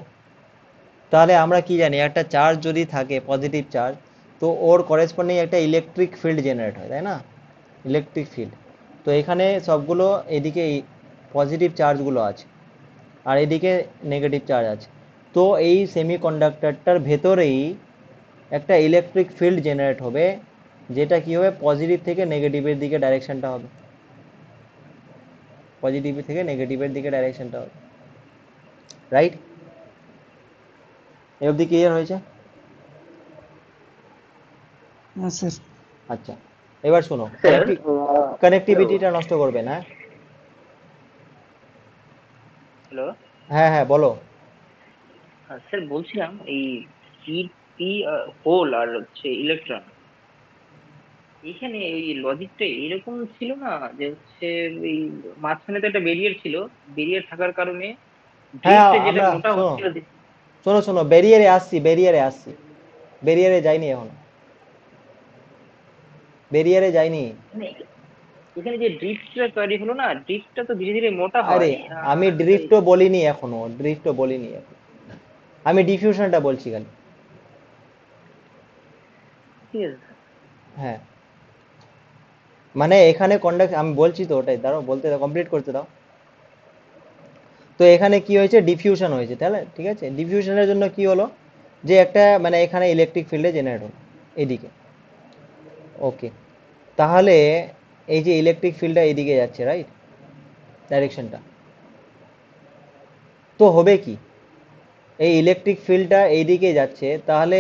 তাহলে আমরা কি জানি, একটা চার্জ যদি থাকে পজিটিভ চার্জ, তো ওর করেসপন্ডিং একটা ইলেকট্রিক ফিল্ড জেনারেট হয়, তাই না, ইলেকট্রিক ফিল্ড। তো এখানে সবগুলো এদিকে পজিটিভ চার্জগুলো আছে, আর এদিকে নেগেটিভ চার্জ আছে। তো এই সেমিকন্ডাক্টরটার ভেতরেই একটা ইলেকট্রিক ফিল্ড জেনারেট হবে, যেটা কি হবে, পজিটিভ থেকে নেগেটিভের দিকে ডাইরেকশনটা হবে, পজিটিভ থেকে নেগেটিভের দিকে ডাইরেকশনটা হবে, রাইট? এই অবধি ক্লিয়ার হয়েছে? হ্যাঁ স্যার। আচ্ছা, এবার শোনো, স্যার কানেক্টিভিটিটা নষ্ট করবে না। হ্যালো। হ্যাঁ হ্যাঁ বলো। স্যার বলছিলাম এই পি পি হোল আর হচ্ছে ইলেকট্রন, এখানে ওই লজিকটা এরকম ছিল না যে হচ্ছে এই মাঝখানে তো একটা ব্যারিয়ার ছিল, ব্যারিয়ার থাকার কারণে হ্যাঁ ড্রিফটে যেটা আমরা মোটা শোনো হচ্ছিল শোনো শোনো, ব্যারিয়ারে আসছি, ব্যারিয়ারে যাইনি এখনো, ব্যারিয়ারে যাইনি। এখানে এখানে যে ড্রিফটটা তৈরি হলো না, ড্রিফটটা তো ধীরে ধীরে মোটা আরে হয় আমি আর ড্রিফটও বলিনি এখনো, ড্রিফটও বলিনি এখন, আমি ডিফিউশনটা বলছি খালি। ঠিক আছে হ্যাঁ, মানে এখানে কন্ডাক্ট আমি বলছি তো, ওটাই দাঁড়াও, বলতে দাও, কমপ্লিট করতে দাও। তো এখানে কি হয়েছে, ডিফিউশন হয়েছে, তাহলে ঠিক আছে, ডিফিউশনের জন্য কি হলো, যে একটা মানে এখানে ইলেকট্রিক ফিল্ডে জেনারেট হলো এদিকে। ওকে, তাহলে এই যে ইলেকট্রিক ফিল্ডটা এদিকে যাচ্ছে, রাইট, ডাইরেকশনটা, তো হবে কি, এই ইলেকট্রিক ফিল্ডটা এইদিকে যাচ্ছে, তাহলে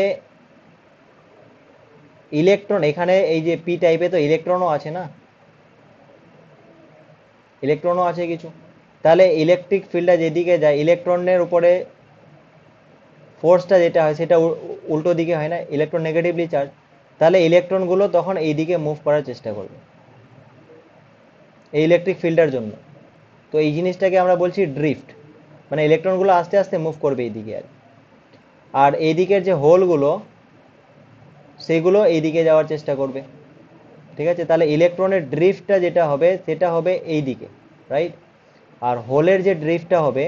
ইলেকট্রন এখানে এই যে পি টাইপে তো ইলেকট্রনও আছে না, ইলেকট্রনও আছে কিছু, তাহলে ইলেকট্রিক ফিল্ডটা যেদিকে যায় ইলেকট্রনের উপরে ফোর্সটা যেটা হয় সেটা উল্টো দিকে হয় না, ইলেকট্রন নেগেটিভলি চার্জ, তাহলে ইলেকট্রনগুলো তখন এই দিকে মুভ করার চেষ্টা করবে এই ইলেকট্রিক ফিল্ডের জন্য। তো এই জিনিসটাকে আমরা বলছি ড্রিফট, মানে ইলেকট্রনগুলো আস্তে আস্তে মুভ করবে এইদিকে। আর এইদিকের যে হোলগুলো সেগুলো এইদিকে যাওয়ার চেষ্টা করবে, ঠিক আছে, তাহলে ইলেকট্রনের ড্রিফটটা যেটা হবে সেটা হবে এই দিকে, রাইট, আর হোলের যে ড্রিফটটা হবে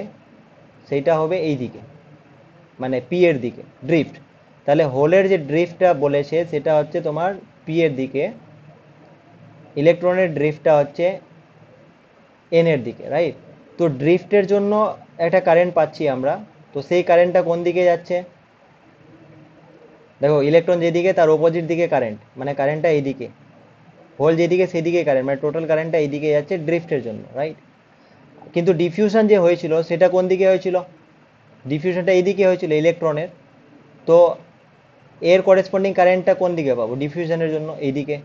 সেইটা হবে এই দিকে, মানে পি এর দিকে ড্রিফট। তাহলে হোলের যে ড্রিফটটা বলেছে সেটা হচ্ছে তোমার পি এর দিকে, ইলেকট্রনের ড্রিফটটা হচ্ছে এন এর দিকে, রাইট। তো ড্রিফটের জন্য একটা কারেন্ট পাচ্ছি আমরা, তো সেই কারেন্টটা কোন দিকে যাচ্ছে, দেখো ইলেকট্রন যেদিকে তার অপোজিট দিকে কারেন্ট, মানে কারেন্টটা এইদিকে, হোল যেদিকে সেদিকে কারেন্ট, মানে টোটাল কারেন্টটা এইদিকে যাচ্ছে ড্রিফটের জন্য, রাইট। কিন্তু ডিফিউশন যে হয়েছিল সেটা কোন দিকে হয়েছিল, ডিফিউশনটা এইদিকে হয়েছিল ইলেকট্রনের, তো এর করেসপন্ডিং কারেন্টটা কোন দিকে পাবো ডিফিউশনের জন্য, এইদিকে,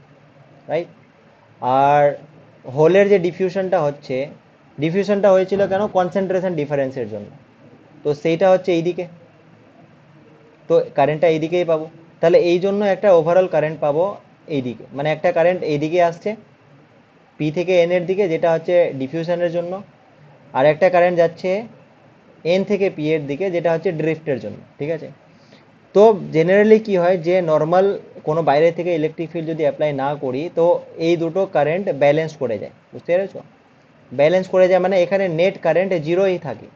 রাইট। আর হোলের যে ডিফিউশনটা হয়েছিল কেন, কনসেন্ট্রেশন ডিফারেন্সের জন্য, তো সেইটা হচ্ছে এইদিকে, তো কারেন্টটা এইদিকেই পাবো। তাহলে এই জন্য একটা ওভারঅল কারেন্ট পাবো এইদিকে, মানে একটা কারেন্ট এইদিকে আসছে পি থেকে এন এর দিকে যেটা হচ্ছে ডিফিউশনের জন্য, আর একটা কারেন্ট যাচ্ছে এন থেকে পি এর দিকে যেটা হচ্ছে ড্রিফটের জন্য, ঠিক আছে। তো জেনারেলি কি হয়, যে নর্মাল কোনো বাইরে থেকে ইলেকট্রিক ফিল্ড যদি অ্যাপ্লাই না করি তো এই দুটো কারেন্ট ব্যালেন্স করে যায়, বুঝতে পেরেছো, ব্যালেন্স করে যায় মানে এখানে নেট কারেন্ট জিরোই থাকে,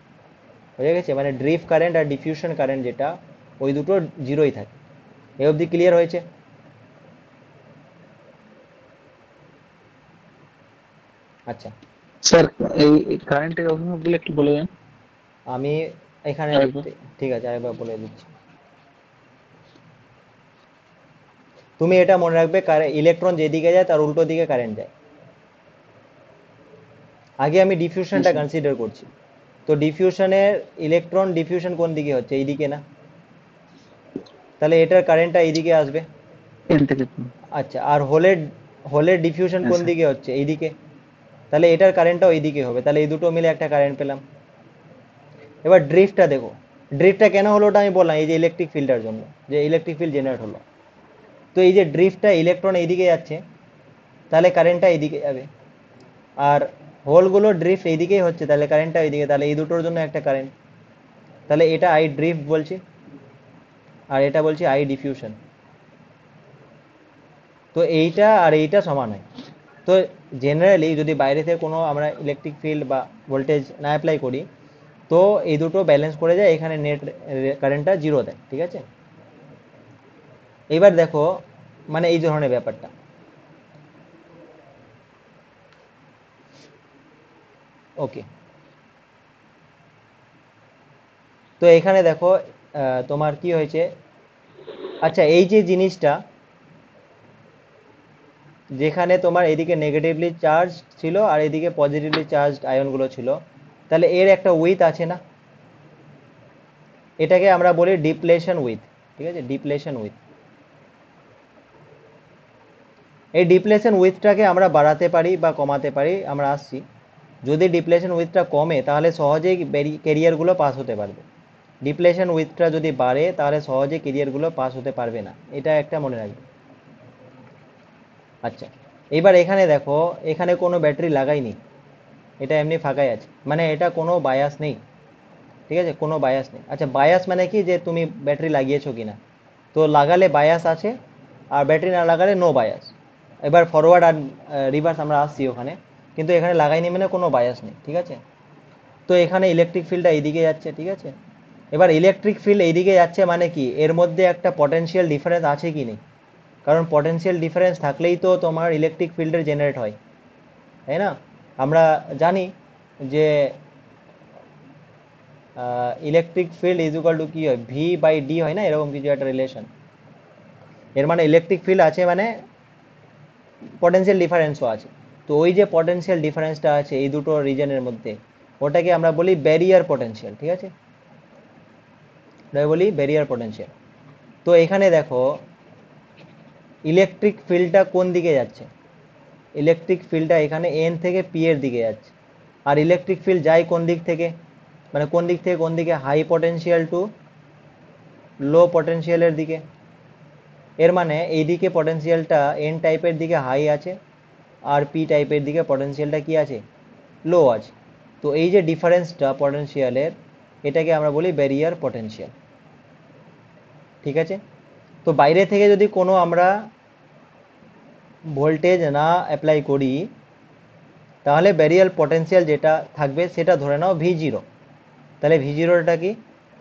বুঝে গেছে, মানে ড্রিফট কারেন্ট আর ডিফিউশন কারেন্ট যেটা ওই দুটো জিরোই থাকে। এ অবধি ক্লিয়ার হয়েছে? আচ্ছা, স্যার এই কারেন্টের অভিমুখগুলো একটু বলে দেন আমি এখানে আরেকবার। লিখতে, ঠিক আছে আরেকবার বলে দিচ্ছি। তুমি এটা মনে রাখবে, ইলেকট্রন যেদিকে যায় তার উল্টো দিকে কারেন্ট যায়। আগে আমি হ্যাঁ ডিফিউশনটা স্যার, কনসিডার করছি, তো ডিফিউশনের ইলেকট্রন ডিফিউশন কোন দিকে হচ্ছে, এইদিকে না, তাহলে এটার কারেন্টটা এইদিকে আসবে। এন থেকে টু। আচ্ছা, আর হোলের হোলের ডিফিউশন হ্যাঁ কোন স্যার। দিকে হচ্ছে, এইদিকে, তাহলে এটার কারেন্টটাও এইদিকে হবে, তাহলে এই দুটো মিলে একটা কারেন্ট পেলাম। এবার ড্রিফটটা দেখো, ড্রিফটটা কেন হলো ওটা আমি বললাম, এই যে ইলেকট্রিক ফিল্ডের জন্য, যে ইলেকট্রিক ফিল্ড জেনারেট হলো, তো এই যে ড্রিফটটা ইলেকট্রন এইদিকে যাচ্ছে তাহলে কারেন্টটা এইদিকে যাবে, আর হোলগুলো ড্রিফট এইদিকেই হচ্ছে তাহলে কারেন্টটা এইদিকে, তাহলে এই দুটোর জন্য একটা কারেন্ট, তাহলে এটা আই ড্রিফট বলছি আর এটা বলছি আই ডিফিউশন। তো এইটা আর এইটা সমান হয়। তো জেনারেলি যদি বাইরে থেকে কোনো আমরা ইলেকট্রিক ফিল্ড বা ভোল্টেজ না অ্যাপ্লাই করি তো এই দুটো ব্যালেন্স করে যায়, এখানে নেট কারেন্টটা জিরো দেয়, ঠিক আছে। এবার দেখো, মানে এই ধরনের ব্যাপারটা, ওকে। তো এখানে দেখো তোমার কি হয়েছে, আচ্ছা এই যে জিনিসটা যেখানে তোমার এদিকে নেগেটিভলি চার্জ ছিল আর এদিকে পজিটিভলি চার্জড আয়নগুলো ছিল, তাহলে এর একটা উইথ আছে না, এটাকে আমরা বলি ডিপ্লেশন উইথ, ঠিক আছে, ডিপ্লেশন উইথ। এই ডিপ্লেশন উইথটাকে আমরা বাড়াতে পারি বা কমাতে পারি, আমরা আসছি। যদি ডিপ্লেশন উইথটা কমে তাহলে সহজেই কেরিয়ারগুলো পাস হতে পারবে, ডিপ্লেশন উইথটা যদি বাড়ে তাহলে সহজে কেরিয়ারগুলো পাস হতে পারবে না, এটা একটা মনে রাখবে। আচ্ছা, এবার এখানে দেখো, এখানে কোনো ব্যাটারি লাগাইনি, এটা এমনি ফাঁকাই আছে, মানে এটা কোনো বায়াস নেই, ঠিক আছে, কোনো বায়াস নেই। আচ্ছা, বায়াস মানে কি, যে তুমি ব্যাটারি লাগিয়েছো কিনা, তো লাগালে বায়াস আছে, আর ব্যাটারি না লাগালে নো বায়াস। এবার ফরওয়ার্ড আর রিভার্স আমরা আসছি ওখানে, কিন্তু এখানে লাগাইনি মানে কোনো বায়াস নেই, ঠিক আছে। তো এখানে ইলেকট্রিক ফিল্ডটা এইদিকে যাচ্ছে, ঠিক আছে। এবার ইলেকট্রিক ফিল্ড এইদিকে যাচ্ছে মানে কি, এর মধ্যে একটা পটেনশিয়াল ডিফারেন্স আছে কি নেই, কারণ পটেনশিয়াল ডিফারেন্স থাকলেই তো তোমার ইলেকট্রিক ফিল্ডের জেনারেট হয়, তাই না। আমরা জানি যে electric field is equal to কি হয়, ভি বাই ডি হয় না, এরকম কিছু একটা রিলেশন। এর মানে ইলেকট্রিক ফিল্ড আছে মানে পটেনশিয়াল ডিফারেন্সও আছে। তো ওই যে পটেনশিয়াল ডিফারেন্সটা আছে এই দুটো রিজনের মধ্যে, ওটাকে আমরা বলি ব্যারিয়ার পটেনশিয়াল, ঠিক আছে, ওটাকে বলি ব্যারিয়ার পটেনশিয়াল। তো এখানে দেখো ইলেকট্রিক ফিল্ডটা কোন দিকে যাচ্ছে, ইলেকট্রিক ফিল্ডটা এখানে এন থেকে পি এর দিকে যাচ্ছে। আর ইলেকট্রিক ফিল্ড যায় কোন দিক থেকে, মানে কোন দিক থেকে কোন দিকে, হাই পটেনশিয়াল টু লো পটেনশিয়ালের দিকে। এর মানে এইদিকে পটেনশিয়ালটা এন টাইপের দিকে হাই আছে, আর পি টাইপের দিকে পটেনশিয়ালটা কি আছে, লো আছে। তো এই যে ডিফারেন্সটা পটেনশিয়ালের, এটাকে আমরা বলি ব্যারিয়ার পটেনশিয়াল, ঠিক আছে। তো বাইরে থেকে যদি কোনো আমরা ভোল্টেজ না অ্যাপ্লাই করি, তাহলে ব্যারিয়ার পটেনশিয়াল যেটা থাকবে সেটা ধরে নাও ভি জিরো। তাহলে ভি জিরোটা কি,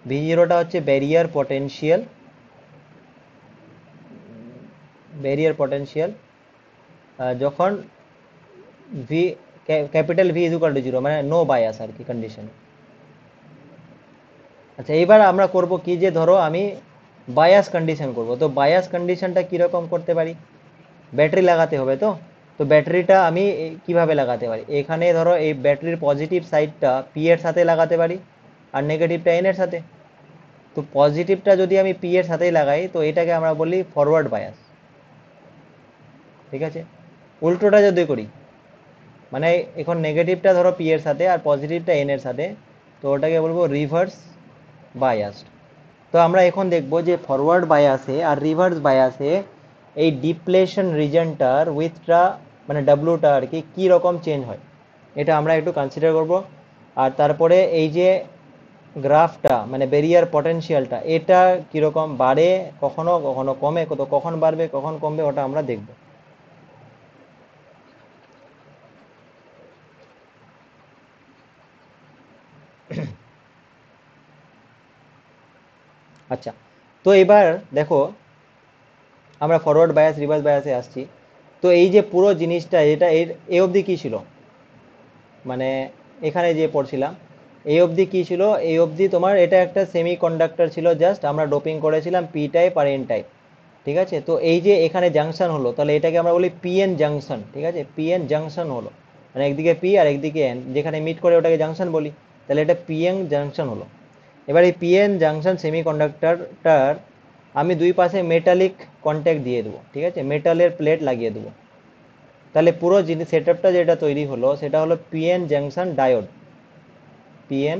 ভি জিরোটা হচ্ছে ব্যারিয়ার পটেনশিয়াল, ব্যারিয়ার পটেনশিয়াল যখন V, capital V is equal to zero, মানে নো বায়াস আর কি কন্ডিশন। আচ্ছা, এইবার আমরা করব কি, যে ধরো আমি বায়াস কন্ডিশন করব, তো বায়াস কন্ডিশনটা কীরকম করতে পারি, ব্যাটারি লাগাতে হবে। তো তো ব্যাটারিটা আমি কিভাবে লাগাতে পারি, এখানে ধরো এই ব্যাটারির পজিটিভ সাইডটা পি এর সাথে লাগাতে পারি, আর নেগেটিভটা এন এর সাথে। তো পজিটিভটা যদি আমি পি এর সাথেই লাগাই, তো এটাকে আমরা বলি ফরওয়ার্ড বায়াস, ঠিক আছে। উল্টোটা যদি করি, মানে এখন নেগেটিভটা ধরো পি এর সাথে আর পজিটিভটা এন এর সাথে, তো ওটাকে বলবো রিভার্স বায়াসড। তো আমরা এখন দেখব যে ফরওয়ার্ড বায়াসে আর রিভার্স বায়াসে এই ডিপ্লেশন রিজনটার উইথটা, মানে ডাব্লুটা আর কি, কী রকম চেঞ্জ হয়, এটা আমরা একটু কনসিডার করব। আর তারপরে এই যে গ্রাফটা, মানে ব্যারিয়ার পটেনশিয়ালটা, এটা কীরকম বাড়ে, কখনো কখনো কমে, তো কখন বাড়বে কখন কমবে ওটা আমরা দেখব। আচ্ছা, তো এবার দেখো আমরা ফরওয়ার্ড বায়াস রিভার্স বায়াসে আসছি। তো এই যে পুরো জিনিসটা, এটা এর এ অবধি কী ছিল, মানে এখানে যে পড়ছিলাম এই অবধি কি ছিল, এই অবধি তোমার এটা একটা সেমি কন্ডাক্টর ছিল, জাস্ট আমরা ডোপিং করেছিলাম পি টাইপ আর এন টাইপ, ঠিক আছে। তো এই যে এখানে জাংশন হলো, তাহলে এটাকে আমরা বলি পিএন জাংশন, ঠিক আছে, পিএন জাংশন হলো, মানে একদিকে পি আর একদিকে এন, যেখানে মিট করে ওটাকে জাংশন বলি, তাহলে এটা পিএন জাংশন হলো। এবার এই পিএন জাংশন সেমি কন্ডাক্টরটার আমি দুই পাশে মেটালিক কন্ট্যাক্ট দিয়ে দেবো, ঠিক আছে, মেটালের প্লেট লাগিয়ে দেবো। তাহলে পুরো জিনিস সেটআপটা যেটা তৈরি হলো সেটা হলো PN junction diode, PN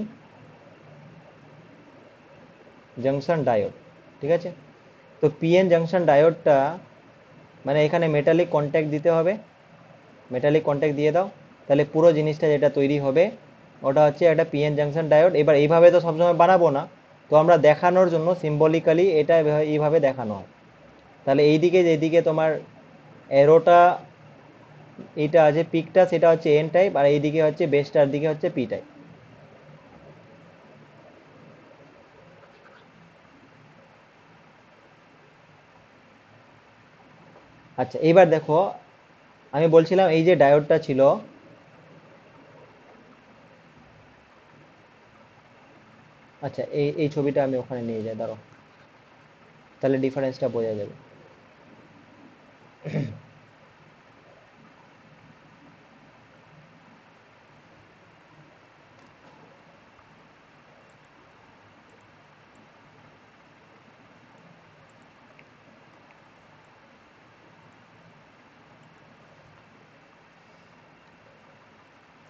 junction diode, ঠিক আছে। তো পিএন জাংশন ডায়োডটা মানে এখানে মেটালিক কন্ট্যাক্ট দিতে হবে, মেটালিক কন্ট্যাক্ট দিয়ে দাও, তাহলে পুরো জিনিসটা যেটা তৈরি হবে ওটা হচ্ছে একটা পিএন জাংশন ডায়োড। এবার এইভাবে তো সবসময় বানাবো না, তো আমরা দেখানোর জন্য সিম্বলিক্যালি এটা এইভাবে দেখানো হয়। তাহলে এইদিকে যেদিকে তোমার অ্যারোটা এইটা আছে, পিকটা, সেটা হচ্ছে এন টাইপ, আর এইদিকে হচ্ছে বেসটার দিকে হচ্ছে পি টাইপ। আচ্ছা, এইবার দেখো আমি বলছিলাম এই যে ডায়োডটা ছিল, আচ্ছা এই এই ছবিটা আমি ওখানে নিয়ে যাই, দাঁড়াও, তাহলে ডিফারেন্সটা বোঝা যাবে।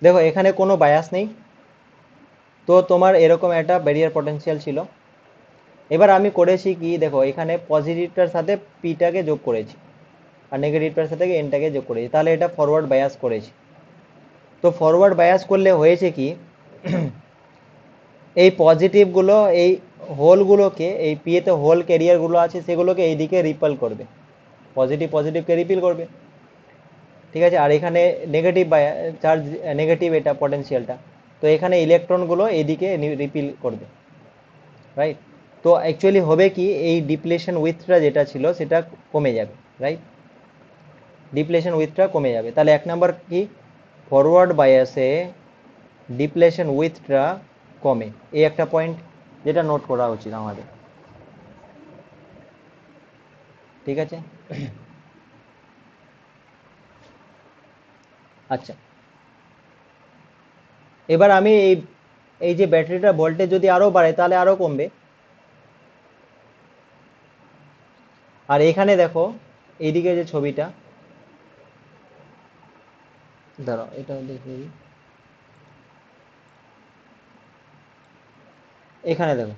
দেখো এখানে কোনো বায়াস নেই, তো তোমার এরকম একটা ব্যারিয়ার পটেনশিয়াল ছিল। এবার আমি করেছি কি, দেখো এখানে পজিটিভটার সাথে পিটাকে যোগ করেছি আর নেগেটিভটার সাথে এনটাকে যোগ করেছি, তাহলে এটা ফরওয়ার্ড বায়াস করেছি। তো ফরওয়ার্ড বায়াস করলে হয়েছে কি, এই পজিটিভগুলো এই হোলগুলোকে, এই পিএতে হোল ক্যারিয়ারগুলো আছে সেগুলোকে এইদিকে রিপেল করবে, পজিটিভ পজিটিভকে রিপিল করবে, ঠিক আছে। আর এখানে নেগেটিভ চার্জ, নেগেটিভ এটা পটেনশিয়ালটা, তো এখানে ইলেকট্রনগুলো এইদিকে রিপিল করবে, রাইট। তো অ্যাকচুয়ালি হবে কি, এই ডিপ্লেশন উইথটা যেটা ছিল সেটা কমে যাবে, রাইট, ডিপ্লেশন উইথটা কমে যাবে। তাহলে এক নাম্বার কি, ফরওয়ার্ড বায়াসে ডিপ্লেশন উইথটা কমে, এই একটা পয়েন্ট যেটা নোট করা উচিত আমাদের, ঠিক আছে। আচ্ছা, এবার আমি এই এই যে ব্যাটারিটা ভোল্টেজ যদি আরো বাড়ে তাহলে আরো কমবে। আর এখানে দেখো এইদিকে যে ছবিটা, দাঁড়াও এটা দেখে দিই। এখানে দেখো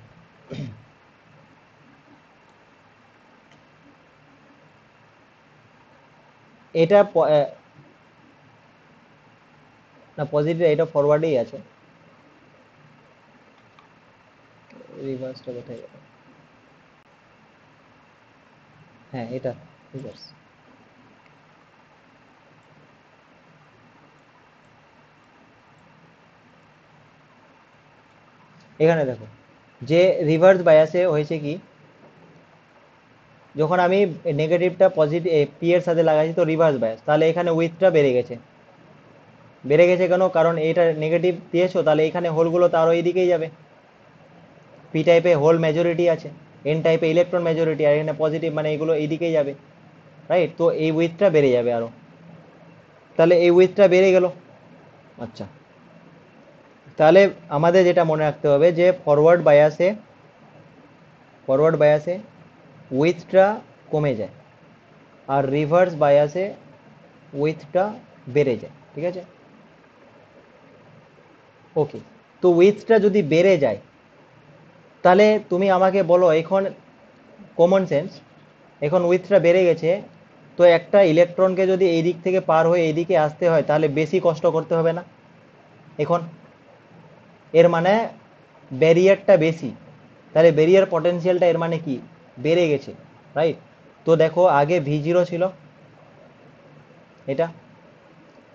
এটা না পজিটিভ, এটা ফরওয়ার্ডেই আছে, রিভার্সটা কোথায় গেল, হ্যাঁ এটা রিভার্স। এখানে দেখো যে রিভার্স বায়াসে হয়েছে কি, যখন আমি নেগেটিভটা পজিটিভ পি এর সাথে লাগাইছি তো রিভার্স বায়াস, তাহলে এখানে উইথটা বেড়ে গেছে। বেড়ে গেছে কেন, কারণ এটা নেগেটিভ দিয়েছো, তাহলে এখানে হোলগুলো তো আরো এইদিকেই যাবে। পি টাইপে হোল মেজরিটি আছে, এন টাইপে ইলেকট্রন মেজরিটি, আর এখানে পজিটিভ মানে এগুলো এইদিকেই যাবে, রাইট। তো এই উইথটা বেড়ে যাবে আরো, তাহলে এই উইথটা বেড়ে গেল। আচ্ছা, তাহলে আমাদের যেটা মনে রাখতে হবে যে ফরওয়ার্ড বায়াসে উইথটা কমে যায়, আর রিভার্স বায়াসে উইথটা বেড়ে যায়, ঠিক আছে। ওকে, তো উইথটা যদি বেড়ে যায় তাহলে তুমি আমাকে বলো, এখন কমন সেন্স, এখন উইথটা বেড়ে গেছে, তো একটা ইলেকট্রনকে যদি এই দিক থেকে পার হয়ে এইদিকে আসতে হয় তাহলে বেশি কষ্ট করতে হবে না এখন, এর মানে ব্যারিয়ারটা বেশি, তাহলে ব্যারিয়ার পটেনশিয়ালটা এর মানে কি, বেড়ে গেছে, রাইট। তো দেখো আগে V0 ছিল এটা,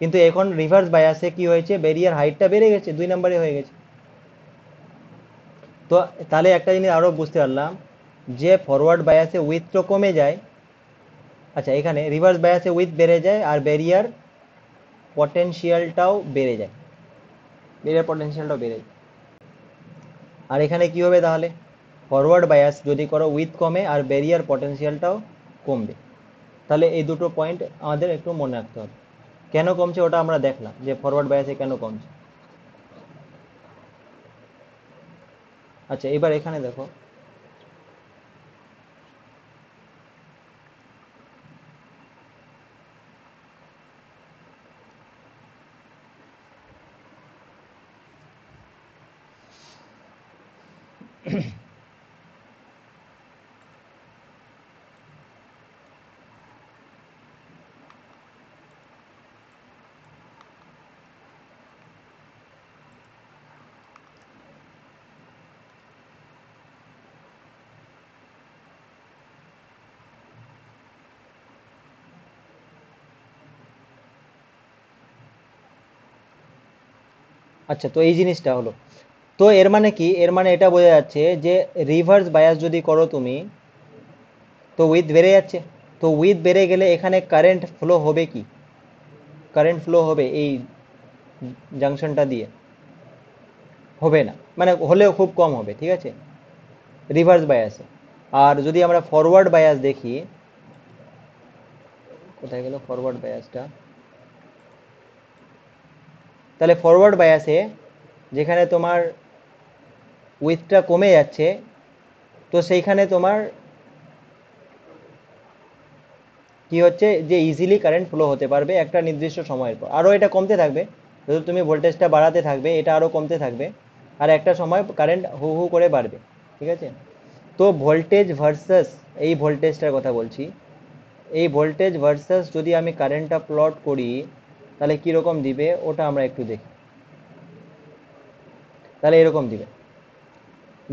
কিন্তু এখন রিভার্স বায়াসে কি হয়েছে, ব্যারিয়ার হাইটটা বেড়ে গেছে, 2 নম্বরে হয়ে গেছে। তো তাহলে একটা জিনিস আরো বুঝতে পারলাম যে ফরওয়ার্ড বায়াসে উইথ তো কমে যায়, আচ্ছা এখানে রিভার্স বায়াসে উইথ বেড়ে যায় আর ব্যারিয়ার পটেনশিয়ালটাও বেড়ে যায়, ব্যারিয়ার পটেনশিয়ালটাও বেড়ে যায়। আর এখানে কি হবে তাহলে, ফরওয়ার্ড বায়াস যদি করো উইথ কমে আর ব্যারিয়ার পটেনশিয়ালটাও কমবে। তাহলে এই দুটো পয়েন্ট আমাদের একটু মনে রাখতে হবে। কেন কমছে ওটা আমরা দেখলাম, যে ফরওয়ার্ড বায়াসে কেন কমছে। আচ্ছা এবার এখানে দেখো, আচ্ছা তো এই জিনিসটা হলো, তো এর মানে কি, এর মানে এটা বোঝা যাচ্ছে যে রিভার্স বায়াস যদি করো তুমি তো উইথ বেড়ে যাচ্ছে, তো উইথ বেড়ে গেলে এখানে কারেন্ট ফ্লো হবে কি, কারেন্ট ফ্লো হবে এই জাংশনটা দিয়ে, হবে না, মানে হলেও খুব কম হবে, ঠিক আছে, রিভার্স বায়াসে। আর যদি আমরা ফরওয়ার্ড বায়াস দেখি, কোথায় গেল ফরওয়ার্ড বায়াসটা, তাহলে ফরওয়ার্ড বায়াসে যেখানে তোমার উইথটা কমে যাচ্ছে, তো সেইখানে তোমার কি হচ্ছে যে ইজিলি কারেন্ট ফ্লো হতে পারবে একটা নির্দিষ্ট সময়ের পর, আরও এটা কমতে থাকবে, যদি তুমি ভোল্টেজটা বাড়াতে থাকবে এটা আরো কমতে থাকবে, আর একটা সময় কারেন্ট হু হু করে বাড়বে। ঠিক আছে, তো ভোল্টেজ ভার্সাস, এই ভোল্টেজটার কথা বলছি, এই ভোল্টেজ ভার্সাস যদি আমি কারেন্টটা প্লট করি তাহলে কিরকম দিবে ওটা আমরা একটু দেখি। তাহলে এরকম দিবে,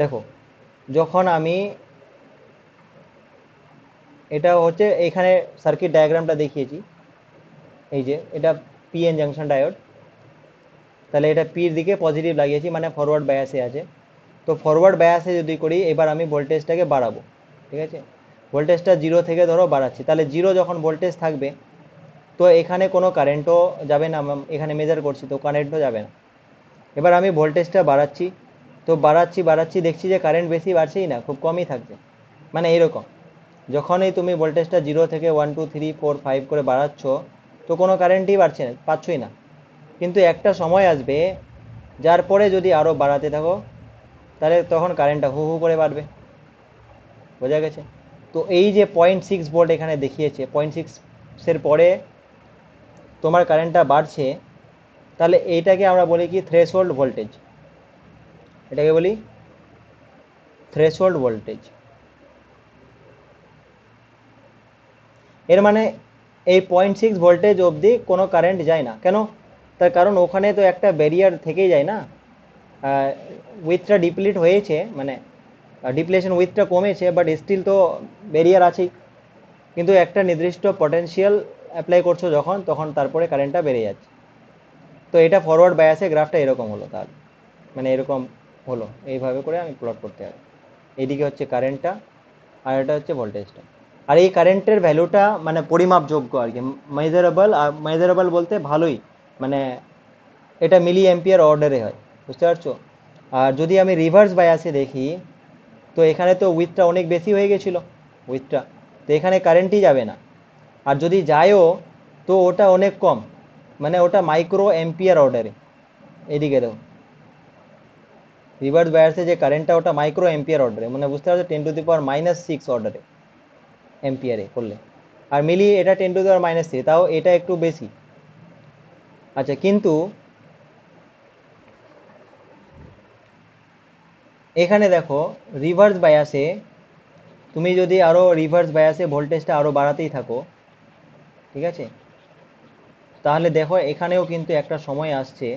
দেখো যখন আমি, এটা হচ্ছে এখানে সার্কিট ডায়াগ্রামটা দেখিয়েছি, এই যে এটা পিএন জাংশন ডায়োড, তাহলে এটা পির দিকে পজিটিভ লাগিয়েছি মানে ফরওয়ার্ড বায়াসে আছে। তো ফরওয়ার্ড বায়াসে যদি করি এবার আমি ভোল্টেজটাকে বাড়াবো। ঠিক আছে, ভোল্টেজটা 0 থেকে ধরো বাড়াচ্ছি, তাহলে 0 যখন ভোল্টেজ থাকবে তো এখানে কোনো কারেন্টও যাবে না, এখানে মেজার করছি তো কারেন্টও যাবে না। এবার আমি ভোল্টেজটা বাড়াচ্ছি, তো বাড়াচ্ছি বাড়াচ্ছি দেখছি যে কারেন্ট বেশি বাড়ছেই না, খুব কমই থাকছে। মানে এরকম যখনই তুমি ভোল্টেজটা 0 থেকে 1 2 3 4 5 করে বাড়াচ্ছ তো কোনো কারেন্টই বাড়ছে না, পাচ্ছই না। কিন্তু একটা সময় আসবে যার পরে যদি আরও বাড়াতে থাকো তাহলে তখন কারেন্টটা হু হু করে বাড়বে। বোঝা গেছে? তো এই যে 0.6 ভোল্ট এখানে দেখিয়েছে, 0.6 এর পরে তোমার কারেন্টটা বাড়ছে, তাহলে এইটাকে আমরা বলি কি থ্রেশহোল্ড ভোল্টেজ। এটাকে বলি থ্রেশহোল্ড ভোল্টেজ। এর মানে এই 0.6 ভোল্টেজ অবধি কোনো কারেন্ট যায় না। কেন? তার কারণ ওখানে তো একটা ব্যারিয়ার থেকেই যায় না, উইথটা ডিপ্লিট হয়েছে, মানে ডিপ্লেশন উইথটা কমেছে, বাট স্টিল তো ব্যারিয়ার আছেই। কিন্তু একটা নির্দিষ্ট পটেনশিয়াল অ্যাপ্লাই করছো যখন, তখন তারপরে কারেন্টটা বেড়ে যাচ্ছে। তো এটা ফরওয়ার্ড বায়াসে গ্রাফটা এরকম হলো, তাহলে মানে এরকম হলো, এইভাবে করে আমি প্লট করতে হবে। এইদিকে হচ্ছে কারেন্টটা আর এটা হচ্ছে ভোল্টেজটা। আর এই কারেন্টের ভ্যালুটা মানে পরিমাপযোগ্য আর কি, মেজারেবল। আর মেজারেবল বলতে ভালোই, মানে এটা মিলি অ্যাম্পিয়ার অর্ডারে হয়, বুঝতে পারছো? আর যদি আমি রিভার্স বায়াসে দেখি তো এখানে তো উইথটা অনেক বেশি হয়ে গেছিলো, উইথটা, তো এখানে কারেন্টই যাবে না। আর যদি যায়ও তো ওটা অনেক কম, মানে ওটা মাইক্রো অ্যাম্পিয়ার অর্ডারে। এদিকে দেখো রিভার্স বায়াসে যে কারেন্টটা ওটা মাইক্রো অ্যাম্পিয়ার অর্ডারে, মানে বুঝতে পারছো 10⁻⁻6 অর্ডারে অ্যাম্পিয়ারে করলে। আর মিলি এটা 10⁻³ তাও এটা একটু বেশি। আচ্ছা, কিন্তু এখানে দেখো রিভার্স বায়াসে তুমি যদি আরো রিভার্স বায়াসে ভোল্টেজটা আরো বাড়াতেই থাকো, ঠিক আছে, তাহলে দেখো এখানেও কিন্তু একটা সময় আসছে,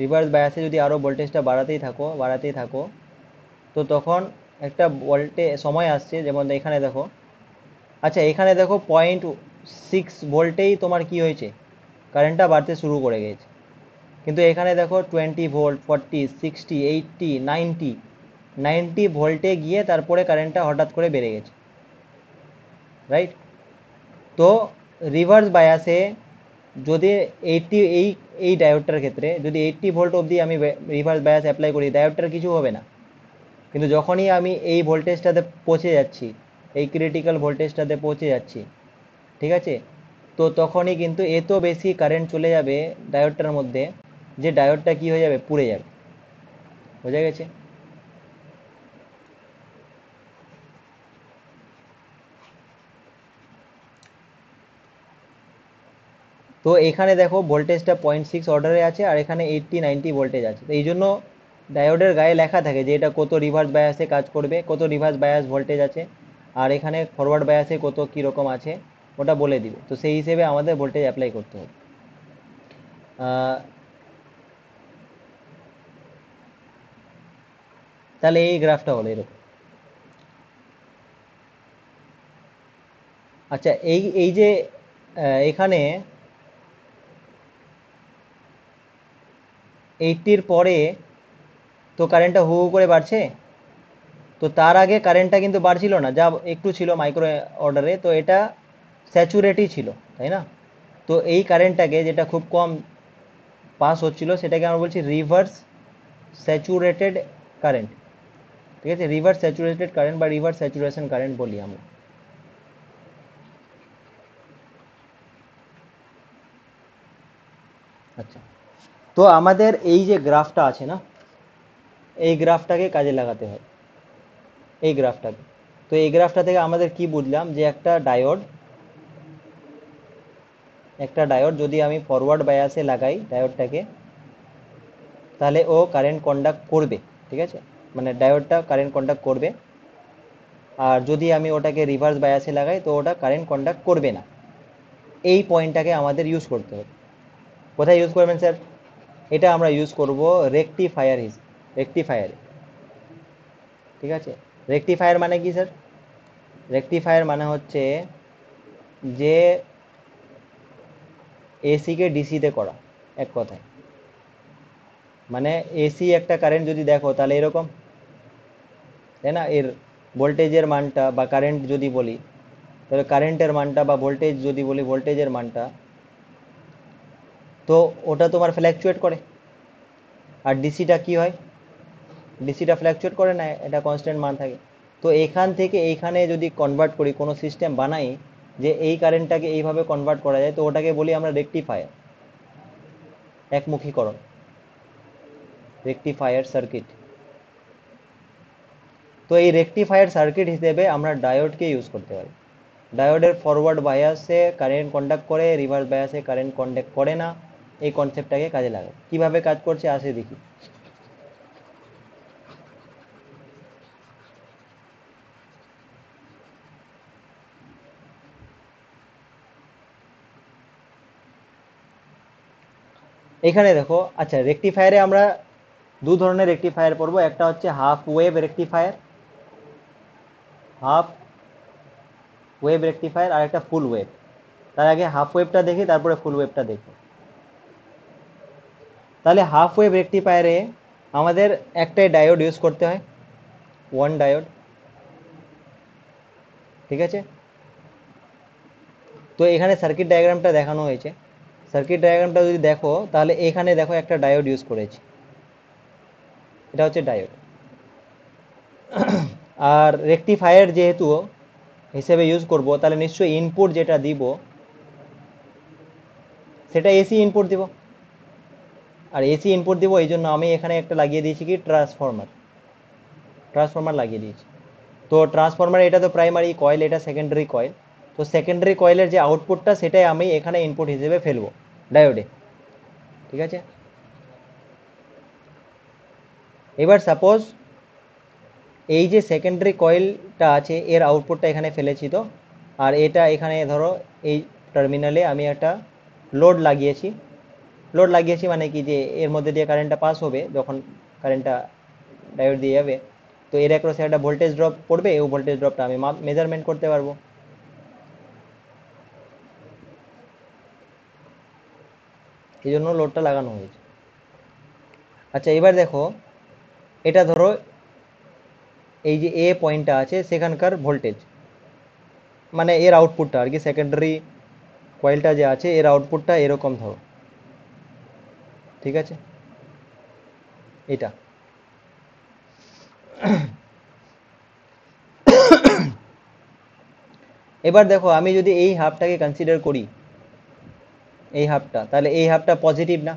রিভার্স বায়াসে যদি আরো ভোল্টেজটা বাড়াতেই থাকো তো তখন একটা সময় আসছে, যেমন এখানে দেখো, আচ্ছা এখানে দেখো 0.6 ভোল্টেই তোমার কি হয়েছে, কারেন্টটা বাড়তে শুরু করে গেছে। কিন্তু এখানে দেখো 20 ভোল্ট, 40, 60, 80, 90 ভোল্টে গিয়ে তারপরে কারেন্টটা হঠাৎ করে বেড়ে গেছে, রাইট? তো রিভার্স বায়াসে যদি 80, এই ডায়োডটার ক্ষেত্রে যদি 80 ভোল্ট অবধি আমি রিভার্স বায়াস অ্যাপ্লাই করি, ডায়োডটার কিছু হবে না। কিন্তু যখনই আমি এই ভোল্টেজটাতে পৌঁছে যাচ্ছি, এই ক্রিটিক্যাল ভোল্টেজটাতে পৌঁছে যাচ্ছি, ঠিক আছে, তো তখনই কিন্তু এত বেশি কারেন্ট চলে যাবে ডায়োডটার মধ্যে যে ডায়োডটা কি হয়ে যাবে, পুড়ে যাবে। বোঝা গেছে? তো এখানে দেখো ভোল্টেজটা 0.6 অর্ডারে আছে আর এখানে 80-90 ভোল্টেজ আছে। তো এই জন্য ডায়োডের গায়ে লেখা থাকে যে এটা কত রিভার্স বায়াসে কাজ করবে, কত রিভার্স বায়াস ভোল্টেজ আছে, আর এখানে ফরওয়ার্ড বায়াসে কত কীরকম আছে ওটা বলে দিবে। তো সেই হিসেবে আমাদের ভোল্টেজ অ্যাপ্লাই করতে হবে। তাহলে এই গ্রাফটা হলো এরকম। আচ্ছা, এই যে এখানে 80-র পরে তো কারেন্টটা হু হু করে বাড়ছে, তো তার আগে কারেন্টটা কিন্তু বাড়ছিল না, যা একটু ছিল মাইক্রো অর্ডারে, তো এটা স্যাচুরেটই ছিল, তাই না? তো এই কারেন্টটাকে যেটা খুব কম পাস হচ্ছিল সেটাকে আমরা বলছি রিভার্স স্যাচুরেটেড কারেন্ট। ঠিক আছে, রিভার্স স্যাচুরেটেড কারেন্ট বা রিভার্স স্যাচুরেশন কারেন্ট বলি আমরা। আচ্ছা, তো আমাদের এই যে গ্রাফটা আছে না, এই গ্রাফটাকে কাজে লাগাতে হয়, এই গ্রাফটাকে। তো এই গ্রাফটা থেকে আমাদের কি বুঝলাম যে একটা ডায়োড একটা ডায়োড যদি আমি ফরওয়ার্ড বায়াসে লাগাই ডায়োডটাকে, তাহলে ও কারেন্ট কন্ডাক্ট করবে, ঠিক আছে, মানে ডায়োডটা কারেন্ট কন্ডাক্ট করবে। আর যদি আমি ওটাকে রিভার্স বায়াসে লাগাই তো ওটা কারেন্ট কন্ডাক্ট করবে না। এই পয়েন্টটাকে আমাদের ইউজ করতে হবে। কোথায় ইউজ করবেন স্যার? এটা আমরা ইউজ করব রেকটিফায়ারে, ঠিক আছে। রেকটিফায়ার মানে কি স্যার? রেকটিফায়ার মানে হচ্ছে যে এসিকে ডিসিতে করা, এক কথায়। মানে এসি একটা কারেন্ট যদি দেখো তাহলে এরকম, তাই না? এর ভোল্টেজের মানটা বা কারেন্ট যদি বলি তাহলে কারেন্টের মানটা, বা ভোল্টেজ যদি বলি ভোল্টেজের মানটা, তো ওটা তোমার ফ্ল্যাকচুয়েট করে। আর ডিসিটা কি হয়? ডিসিটা ফ্ল্যাকচুয়েট করে না, এটা কনস্ট্যান্ট মান থাকে। তো এখান থেকে এইখানে যদি কনভার্ট করি, কোনো সিস্টেম বানাই যে এই কারেন্টটাকে এইভাবে কনভার্ট করা যায়, তো ওটাকে বলি আমরা রেকটিফায়ার, একমুখীকরণ, রেকটিফায়ার সার্কিট। তো এই রেকটিফায়ার সার্কিট হিসেবে আমরা ডায়োডকে ইউজ করতে পারি। ডায়োডের ফরওয়ার্ড বায়াসে কারেন্ট কন্ডাক্ট করে, রিভার্স বায়াসে কারেন্ট কন্ডাক্ট করে না, এই কনসেপ্টটাকে কাজে লাগায়। কিভাবে কাজ করছে আসে দেখি। এখানে দেখো, আচ্ছা, রেকটিফায়ারে আমরা দু ধরনের রেকটিফায়ার পড়বো। একটা হচ্ছে half wave rectifier, half wave rectifier, আর একটা ফুল ওয়েভ। তার আগে হাফ ওয়েভটা দেখি, তারপরে ফুল ওয়েভটা দেখি। তাহলে হাফ ওয়েভ রেকটিফায়ারে আমাদের একটাই ডায়োড ইউজ করতে হয়, ওয়ান ডায়োড, ঠিক আছে। তো এখানে সার্কিট ডায়াগ্রামটা দেখানো হয়েছে। সার্কিট ডায়াগ্রামটা যদি দেখো তাহলে এখানে দেখো একটা ডায়োড ইউজ করেছি, এটা হচ্ছে ডায়োড। আর রেকটিফায়ার যেহেতু হিসেবে ইউজ করব, তাহলে নিশ্চয়ই ইনপুট যেটা দিব সেটা এসি ইনপুট দিব। আর এসি ইনপুট দিব, এই জন্য আমি এখানে একটা লাগিয়ে দিয়েছি কি ট্রান্সফরমার লাগিয়ে দিয়েছি। তো ট্রান্সফরমার, এটা তো প্রাইমারি কয়েল, এটা সেকেন্ডারি কয়েল। তো সেকেন্ডারি কয়েলের যে আউটপুটটা সেটাই আমি এখানে ইনপুট হিসেবে ফেলবো ডায়োডে, ঠিক আছে। এবার সাপোজ এই যে সেকেন্ডারি কয়েলটা আছে এর আউটপুটটা এখানে ফেলেছি, তো আর এটা এখানে ধরো এই টার্মিনালে আমি একটা লোড লাগিয়েছি মানে কি, যে এর মধ্যে দিয়ে কারেন্টটা পাস হবে, যখন কারেন্টটা ডায়োড দিয়ে যাবে, তো এর অ্যাক্রসে একটা ভোল্টেজ ড্রপ পড়বে, এই ভোল্টেজ ড্রপটা আমি মেজারমেন্ট করতে পারবো। এই জন্য লোডটা লাগানো হয়েছে। আচ্ছা, এবার দেখো, এটা ধরো এই যে এ পয়েন্টটা আছে সেখানকার ভোল্টেজ, মানে এর আউটপুটটা আর কি, সেকেন্ডারি কয়েলটা যে আছে এর আউটপুটটা এরকম ধরো, ঠিক আছে, এটা। এবার দেখো, আমি যদি এই হাফটাকে কনসিডার করি, এই হাফটা, তাহলে এই হাফটা পজিটিভ না?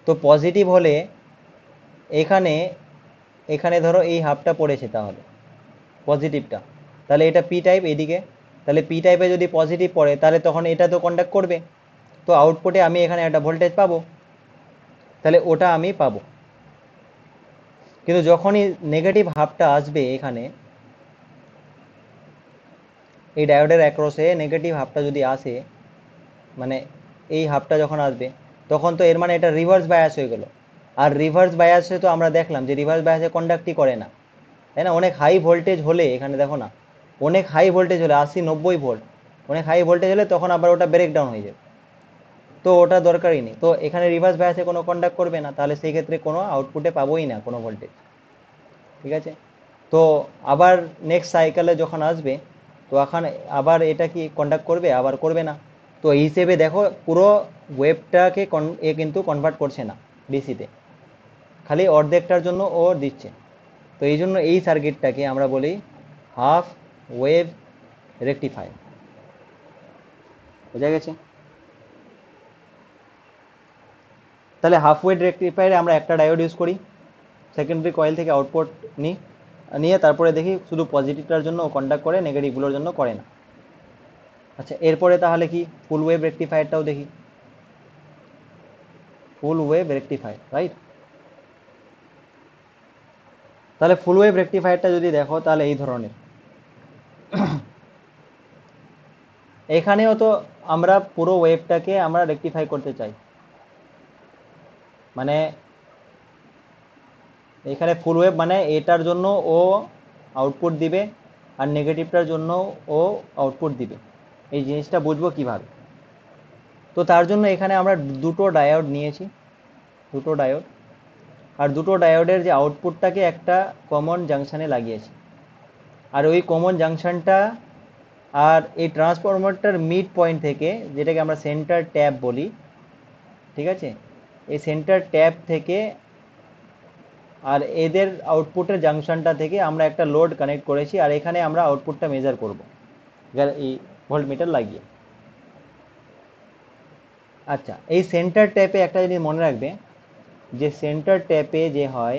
তো পজিটিভ হলে এখানে এখানে ধরো এই হাফটা পড়েছে, তাহলে পজিটিভটা, তাহলে এটা পি টাইপ এদিকে, তাহলে পি টাইপে যদি পজিটিভ পড়ে তাহলে তখন এটা তো কন্ডাক্ট করবে, তো আউটপুটে আমি এখানে একটা ভোল্টেজ পাবো, তাহলে ওটা আমি পাবো। কিন্তু যখনই নেগেটিভ হাফটা আসবে এখানে, এই ডায়োডের অ্যাক্রসে নেগেটিভ হাফটা যদি আসে, মানে এই হাফটা যখন আসবে, তখন তো এর মানে এটা রিভার্স বায়াস হয়ে গেল। আর রিভার্স বায়াসে তো আমরা দেখলাম যে রিভার্স বায়াসে কন্ডাক্টই করে না, তাই না? অনেক হাই ভোল্টেজ হলে, এখানে দেখো না, অনেক হাই ভোল্টেজ হলে 80-90 ভোল্ট, অনেক হাই ভোল্টেজ হলে তখন আবার ওটা ব্রেকডাউন হয়ে যাবে, তো ওটা দরকারই নেই। তো এখানে রিভার্স বায়াসে কোনো কন্ডাক্ট করবে না, তাহলে সেই ক্ষেত্রে কোনো আউটপুটে পাবোই না কোনো ভোল্টেজ, ঠিক আছে। তো আবার নেক্সট সাইকেলে যখন আসবে, তো এখন আবার এটা কি কন্ডাক্ট করবে? আবার করবে না। তো এই হিসেবে দেখো, পুরো ওয়েভটাকে এ কিন্তু কনভার্ট করছে না ডিসিতে, খালি অর্ধেকটার জন্য ও দিচ্ছে। তো এই জন্য এই সার্কিটটাকে আমরা বলি হাফ ওয়েভ রেকটিফায়ার। বোঝা গেছে? তাহলে হাফ ওয়েভ রেকটিফায়ারে আমরা একটা ডায়োড ইউজ করি, সেকেন্ডারি কয়েল থেকে আউটপুট নিয়ে তারপরে দেখি শুধু পজিটিভটার জন্য ও কন্ডাক্ট করে, নেগেটিভগুলোর জন্য করে না। আচ্ছা, এরপরে তাহলে কি ফুল ওয়েভ রেকটিফায়ারটাও দেখি। ফুল ওয়েভ রেকটিফায়ার, রাইট? তাহলে ফুল ওয়েভ রেকটিফায়ারটা যদি দেখো তাহলে এই ধরনের, এখানেও তো আমরা পুরো ওয়েভটাকে আমরা রেকটিফাই করতে চাই, মানে এখানে ফুল ওয়েভ মানে এটার জন্য ও আউটপুট দিবে আর নেগেটিভটার জন্য ও আউটপুট দিবে। এই জিনিসটা বুঝবো কিভাবে? তো তার জন্য এখানে আমরা দুটো ডায়োড নিয়েছি, দুটো ডায়োড, আর দুটো ডায়োডের যে আউটপুটটাকে একটা কমন জাংশনে লাগিয়েছি, আর ওই কমন জাংশনটা আর এই ট্রান্সফরমারটার মিড পয়েন্ট থেকে, যেটাকে আমরা সেন্টার ট্যাপ বলি, ঠিক আছে, এই সেন্টার ট্যাপ থেকে আর এদের আউটপুটের জাংশনটা থেকে আমরা একটা লোড কানেক্ট করেছি, আর এখানে আমরা আউটপুটটা মেজার করব এই ভোল্টমিটার লাগিয়ে। আচ্ছা, এই সেন্টার ট্যাপে একটা জিনিস মনে রাখবে, যে সেন্টার ট্যাপে যে হয়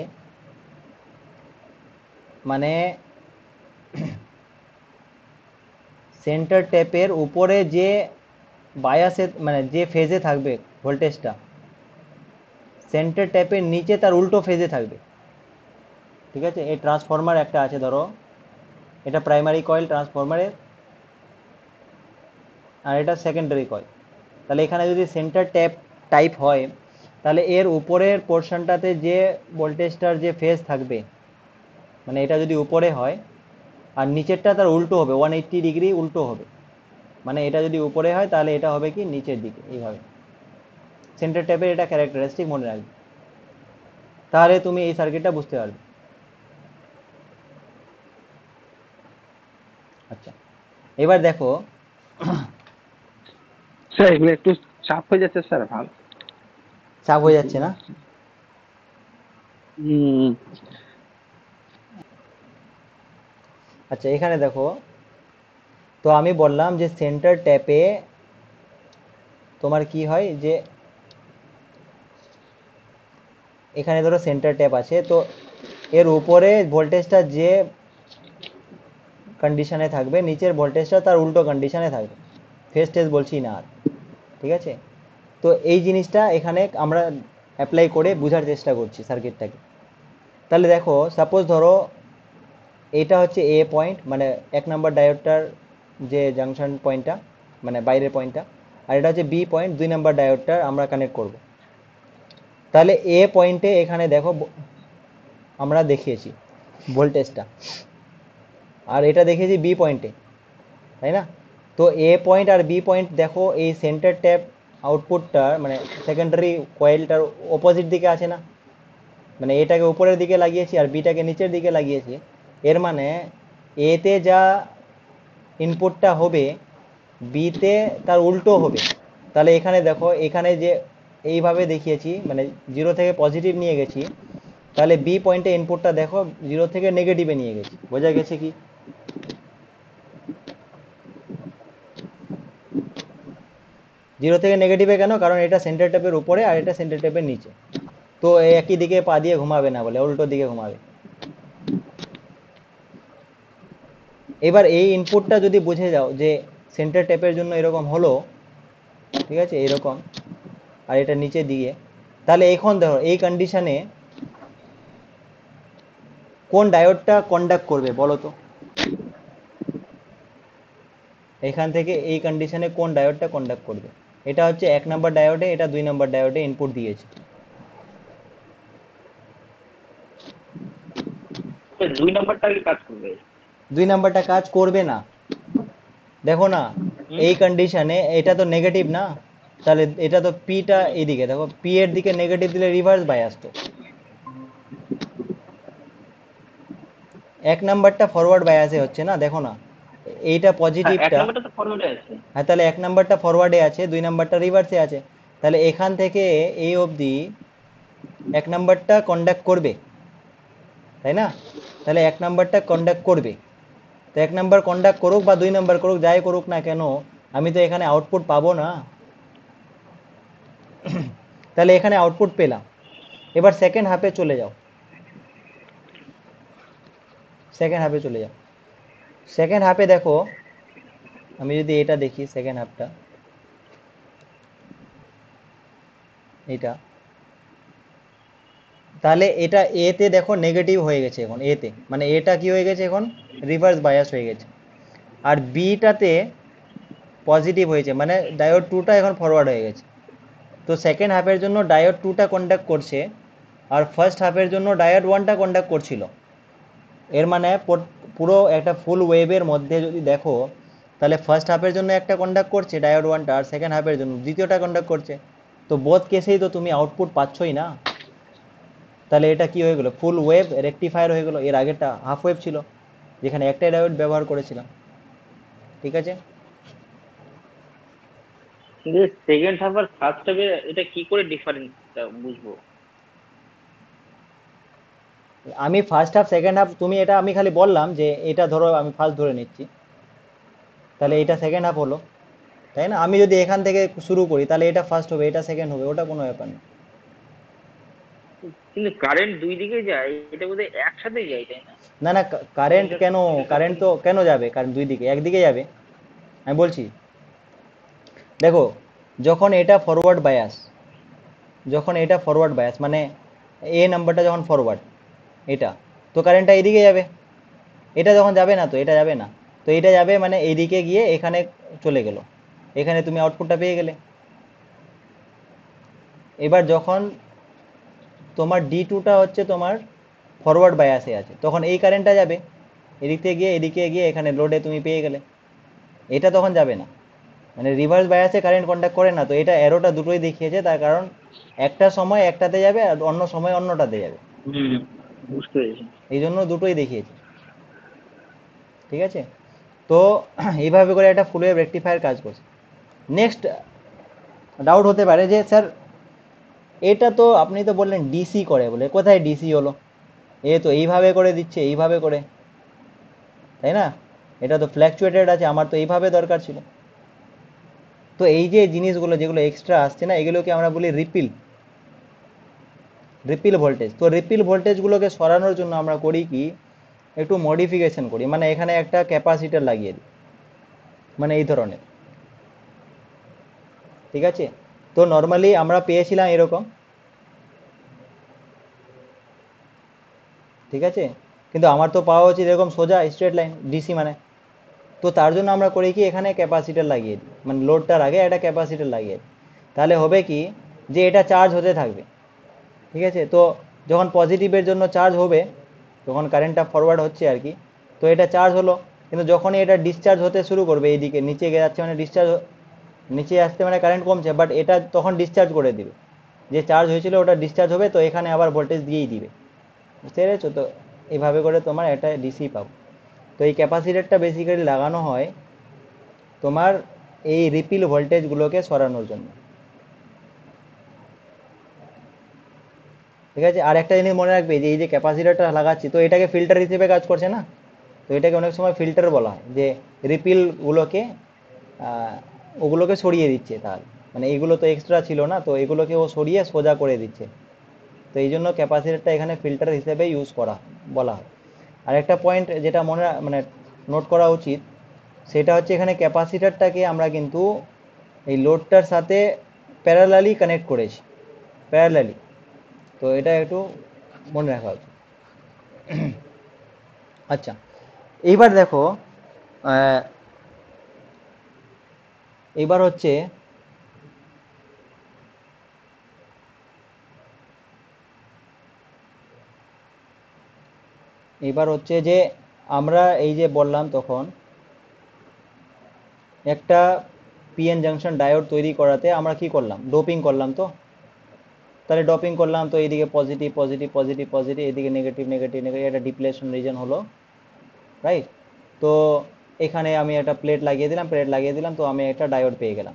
মানে সেন্টার ট্যাপের উপরে যে বায়াসে মানে যে ফেজে থাকবে ভোল্টেজটা, সেন্টার ট্যাপের নিচে তার উল্টো ফেজে থাকবে, ঠিক আছে? এই ট্রান্সফরমার একটা আছে, ধরো এটা প্রাইমারি কয়েল ট্রান্সফরমারের, আর এটা সেকেন্ডারি কয়েল। তাহলে এখানে যদি সেন্টার ট্যাপ টাইপ হয়, তাহলে এর উপরের পোর্শনটাতে যে ভোল্টেজটার যে ফেজ থাকবে, মানে এটা যদি উপরে হয় আর নিচেরটা তার উল্টো হবে, 180 ডিগ্রি উল্টো হবে, মানে এটা যদি উপরে হয় তাহলে এটা হবে কি নিচের দিকে, এইভাবে। সেন্টার ট্যাপের এটা ক্যারেক্টারিস্টিক মনে রাখবে, তাহলে তুমি এই সার্কিটটা বুঝতে পারবে। আচ্ছা, এবার দেখো, স্যার এগুলো একটু চাপ হয়ে যাচ্ছে স্যার, ভালো। চাপ হয়ে যাচ্ছে না? হুম। আচ্ছা, এখানে দেখো, তো আমি বললাম যে সেন্টার ট্যাপে তোমার কি হয়, যে এখানে ধরো সেন্টার ট্যাপ আছে, তো এর উপরে ভোল্টেজটা যে কন্ডিশনে থাকবে, নিচের ভোল্টেজটা তার উল্টো কন্ডিশনে থাকবে, ফেজ টেজ বলছি না আর, ঠিক আছে? তো এই জিনিসটা এখানে আমরা অ্যাপ্লাই করে বোঝার চেষ্টা করছি সার্কিটটাকে। তাহলে দেখো, সাপোজ ধরো এটা হচ্ছে এ পয়েন্ট, মানে 1 নম্বর ডায়োডটার যে জাংশন পয়েন্টটা, মানে বাইরের পয়েন্টটা, আর এটা হচ্ছে বি পয়েন্ট, 2 নম্বর ডায়োডটার আমরা কানেক্ট করব। তাহলে এ পয়েন্টে এখানে দেখো আমরা দেখিয়েছি ভোল্টেজটা, আর এটা দেখিয়েছি বি পয়েন্টে, তাই না? তো এ পয়েন্ট আর বি পয়েন্ট দেখো, এই সেন্টার ট্যাপ আউটপুটটার মানে সেকেন্ডারি কয়েলটার অপোজিট দিকে আছে না, মানে এটাকে উপরের দিকে লাগিয়েছি আর বিটাকে নিচের দিকে লাগিয়েছি। এর মানে এতে যা ইনপুটটা হবে বিতে তার উল্টো হবে। তাহলে এখানে দেখো, এখানে যে এইভাবে দেখিয়েছি, মানে 0 থেকে পজিটিভ নিয়ে গেছি, তাহলে বি পয়েন্টে ইনপুটটা দেখো 0 থেকে নেগেটিভে নিয়ে গেছি। বোঝা গেছে কি? 0 থেকে নেগেটিভে কেন? কারণ এটা সেন্টার ট্যাপের উপরে আর এটা সেন্টার ট্যাপের নিচে, তো একই দিকে পা দিয়ে ঘুমাবে না, বলে উল্টো দিকে ঘুমাবে। এবার এই ইনপুটটা যদি বুঝে যাও যে সেন্টার ট্যাপের জন্য এরকম হলো, ঠিক আছে, এরকম, আর এটা নিচে দিয়ে, তাহলে এখন দেখো এই কন্ডিশনে কোন ডায়োডটা কন্ডাক্ট করবে বলো তো? এখান থেকে এই কন্ডিশনে কোন ডায়োডটা কন্ডাক্ট করবে? এটা হচ্ছে 1 নম্বর ডায়োডে, এটা 2 নম্বর ডায়োডে ইনপুট দিয়েছে। স্যার 2 নম্বরটা কি কাজ করবে? 2 নম্বরটা কাজ করবে না, দেখো না, হুম? এই কন্ডিশনে এটা তো নেগেটিভ না, তাহলে এটা তো পিটা এইদিকে, দেখো পি এর দিকে নেগেটিভ দিলে রিভার্স বায়াস, তো 1 নম্বরটা ফরওয়ার্ড বায়াসে হচ্ছে না, দেখো না, এইটা হ্যাঁ, এক পজিটিভটা। নম্বরটা তো ফরওয়ার্ডে আছে। হ্যাঁ, তাহলে 1 নম্বরটা ফরওয়ার্ডে আছে, 2 নম্বরটা রিভার্সে আছে, তাহলে এখান থেকে এই অবধি 1 নম্বরটা কন্ডাক্ট করবে, তাই না? তাহলে 1 নম্বরটা কন্ডাক্ট করবে, তো 1 নম্বর কন্ডাক্ট করুক বা 2 নম্বর করুক, যাই করুক না কেন, আমি তো এখানে আউটপুট পাবো না। তাহলে এখানে আউটপুট পেলাম। এবার সেকেন্ড হাফে চলে যাও, সেকেন্ড হাফে চলে যাও। সেকেন্ড হাফে দেখো, আমি যদি এটা দেখি সেকেন্ড হাফটা, এটা, তাহলে এটা এ তে দেখো নেগেটিভ হয়ে গেছে এখন, এ তে মানে এটা কি হয়ে গেছে এখন, রিভার্স বায়াস হয়ে গেছে। আর বিটাতে পজিটিভ হয়েছে, মানে ডায়োড টুটা এখন ফরওয়ার্ড হয়ে গেছে। তো সেকেন্ড হাফের জন্য ডায়োড টুটা কন্ডাক্ট করছে, আর ফার্স্ট হাফের জন্য ডায়োড ওয়ানটা কন্ডাক্ট করছিল। এর মানে পুরো একটা ফুল ওয়েভের মধ্যে যদি দেখো, তাহলে ফার্স্ট হাফের জন্য একটা কন্ডাক্ট করছে ডায়োড ওয়ানটা, আর সেকেন্ড হাফের জন্য দ্বিতীয়টা কন্ডাক্ট করছে। তো বোথ কেসেই তো তুমি আউটপুট পাচ্ছই না। তাহলে এটা কি হয়ে গেল, ফুল ওয়েভ রেকটিফায়ার হয়ে গেল। এর আগেরটা হাফ ওয়েভ ছিল, যেখানে একটাই ডায়োড ব্যবহার করেছিলাম। ঠিক আছে, কিন্তু সেকেন্ড হাফ আর ফার্স্ট হাফে এটা কি করে ডিফারেন্সটা বুঝবো? আমি ফার্স্ট হাফ সেকেন্ড হাফ, তুমি এটা আমি খালি বললাম যে এটা ধরো আমি ফার্স্ট ধরে নিচ্ছি, তাহলে এটা সেকেন্ড হাফ হলো, তাই না? আমি যদি এখান থেকে শুরু করি তাহলে এটা ফার্স্ট হবে, এটা সেকেন্ড হবে, ওটা কোনো ব্যাপার না। কিন্তু কারেন্ট দুই দিকে যায়, এটা বোধহয় একসাথে যায়, তাই না? না না, কারেন্ট কেন, কারেন্ট তো কেন যাবে, কারেন্ট দুই দিকে, একদিকে যাবে। আমি বলছি, দেখো, যখন এটা ফরওয়ার্ড বায়াস, যখন এটা ফরওয়ার্ড বায়াস মানে এ নাম্বারটা যখন ফরওয়ার্ড, এটা, তো কারেন্টটা এইদিকে যাবে। এটা যখন যাবে না, তো এটা যাবে না, তো এটা যাবে মানে এইদিকে গিয়ে এখানে চলে গেল, এখানে তুমি আউটপুটটা পেয়ে গেলে। এবার যখন তোমার ডি টুটা হচ্ছে তোমার ফরওয়ার্ড বায়াসে আছে, তখন এই কারেন্টটা যাবে এদিক থেকে গিয়ে এদিকে গিয়ে এখানে লোডে তুমি পেয়ে গেলে। এটা তখন যাবে না, মানে রিভার্স বায়াসে কারেন্ট কন্ট্যাক্ট করে না। তো এটা অ্যারোটা দুটোই দেখিয়েছে, তার কারণ একটা সময় একটাতে যাবে আর অন্য সময় অন্যটাতে যাবে, হুম, বুঝতে পেরেছি। এই জন্য দুটোই দেখিয়েছে। ঠিক আছে, তো এইভাবে করে একটা ফুল ওয়েভ রেকটিফায়ার কাজ করছে। নেক্সট ডাউট হতে পারে যে স্যার এটা তো আপনি তো বললেন ডিসি করে বলে, কোথায় ডিসি হলো? এ তো এইভাবে করে দিচ্ছে, এইভাবে করে, তাই না? এটা তো ফ্ল্যাকচুয়েটেড আছে, আমার তো এইভাবে দরকার ছিল। তো এই যে জিনিসগুলো যেগুলো এক্সট্রা আসছে না, এগুলোকে আমরা বলি রিপিল, রিপিল ভোল্টেজ। তো রিপিল ভোল্টেজগুলোকে সরানোর জন্য আমরা করি কি, একটু মডিফিকেশন করি, মানে এখানে একটা ক্যাপাসিটার লাগিয়ে দিই, মানে এই ধরনের। ঠিক আছে, তো নর্মালি আমরা পেয়েছিলাম এরকম, ঠিক আছে, কিন্তু আমার তো পাওয়া উচিত এরকম সোজা স্ট্রেট লাইন ডিসি মানে। তো তার জন্য আমরা করি কি, এখানে ক্যাপাসিটার লাগিয়ে দিই, মানে লোডটার আগে একটা ক্যাপাসিটার লাগিয়ে দিই। তাহলে হবে কি, যে এটা চার্জ হতে থাকবে। ঠিক আছে, তো যখন পজিটিভের জন্য চার্জ হবে, যখন কারেন্টটা ফরওয়ার্ড হচ্ছে আর কি, তো এটা চার্জ হলো। কিন্তু যখনই এটা ডিসচার্জ হতে শুরু করবে, এইদিকে নিচে গিয়ে যাচ্ছে মানে ডিসচার্জ, নিচে আসতে মানে কারেন্ট কমছে, বাট এটা তখন ডিসচার্জ করে দিবে, যে চার্জ হয়েছিল ওটা ডিসচার্জ হবে, তো এখানে আবার ভোল্টেজ দিয়েই দিবে। বুঝতে পেরেছো তো? এইভাবে করে তোমার একটা ডিসি পাবো। তো এই ক্যাপাসিটরটা বেসিক্যালি লাগানো হয় তোমার এই রিপিল ভোল্টেজগুলোকে সরানোর জন্য। ঠিক আছে, আর একটা জিনিস মনে রাখবে, যে এই যে ক্যাপাসিটরটা লাগাচ্ছি, তো এটাকে ফিল্টার হিসেবে কাজ করছে না? তো এটাকে অনেক সময় ফিল্টার বলা হয়, যে রিপিলগুলোকে ওগুলোকে সরিয়ে দিচ্ছে, তাহলে মানে এইগুলো তো এক্সট্রা ছিল না, তো এগুলোকে ও সরিয়ে সোজা করে দিচ্ছে। তো এই জন্য ক্যাপাসিটরটা এখানে ফিল্টার হিসেবে ইউজ করা বলা হয়। আর একটা পয়েন্ট যেটা মানে নোট করা উচিত, সেটা হচ্ছে এখানে ক্যাপাসিটরটাকে আমরা কিন্তু এই লোডটার সাথে প্যারালালি কানেক্ট করেছি, প্যারালালি। তো এটা একটু মনে রাখা উচিত। আচ্ছা, এইবার দেখো, আহ, এইবার হচ্ছে যে আমরা এই যে বললাম তখন একটা পিএন জাংশন ডায়োড তৈরি করাতে আমরা কি করলাম, ডোপিং করলাম। তো তাহলে ডোপিং করলাম, তো এইদিকে পজিটিভ পজিটিভ পজিটিভ পজিটিভ, এদিকে নেগেটিভ নেগেটিভ নেগেটিভ, এটা ডিপ্লেশন রিজন হলো, রাইট? তো এখানে আমি একটা প্লেট লাগিয়ে দিলাম, তো আমি একটা ডায়োড পেয়ে গেলাম।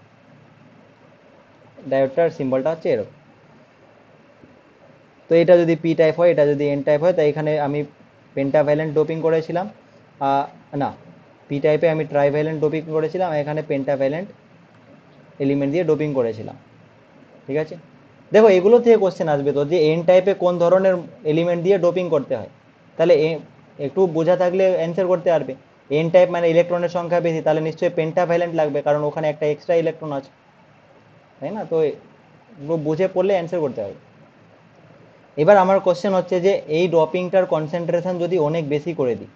ডায়োডটার সিম্বলটা হচ্ছে এরকম। তো এটা যদি পি টাইপ হয়, এটা যদি এন টাইপ হয়, তাই এখানে আমি পেন্টাভ্যালেন্ট ডোপিং করেছিলাম, না, পি টাইপে আমি ট্রাইভ্যালেন্ট ডোপিং করেছিলাম, এখানে পেন্টাভ্যালেন্ট এলিমেন্ট দিয়ে ডোপিং করেছিলাম। ঠিক আছে, দেখো এগুলো থেকে কোশ্চেন আসবে তো, যে এন টাইপে কোন ধরনের এলিমেন্ট দিয়ে ডোপিং করতে হয়, তাহলে একটু বোঝা থাকলে অ্যান্সার করতে পারবে। এন টাইপ মানে ইলেকট্রনের সংখ্যা বেশি, তাহলে নিশ্চয়ই পেন্টাভ্যালেন্ট লাগবে, কারণ ওখানে একটা এক্সট্রা ইলেকট্রন আছে, তাই না? তো এগুলো বুঝে পড়লে অ্যান্সার করতে হবে। এবার আমার কোশ্চেন হচ্ছে যে এই ড্রপিংটার কনসেন্ট্রেশন যদি অনেক বেশি করে দিই,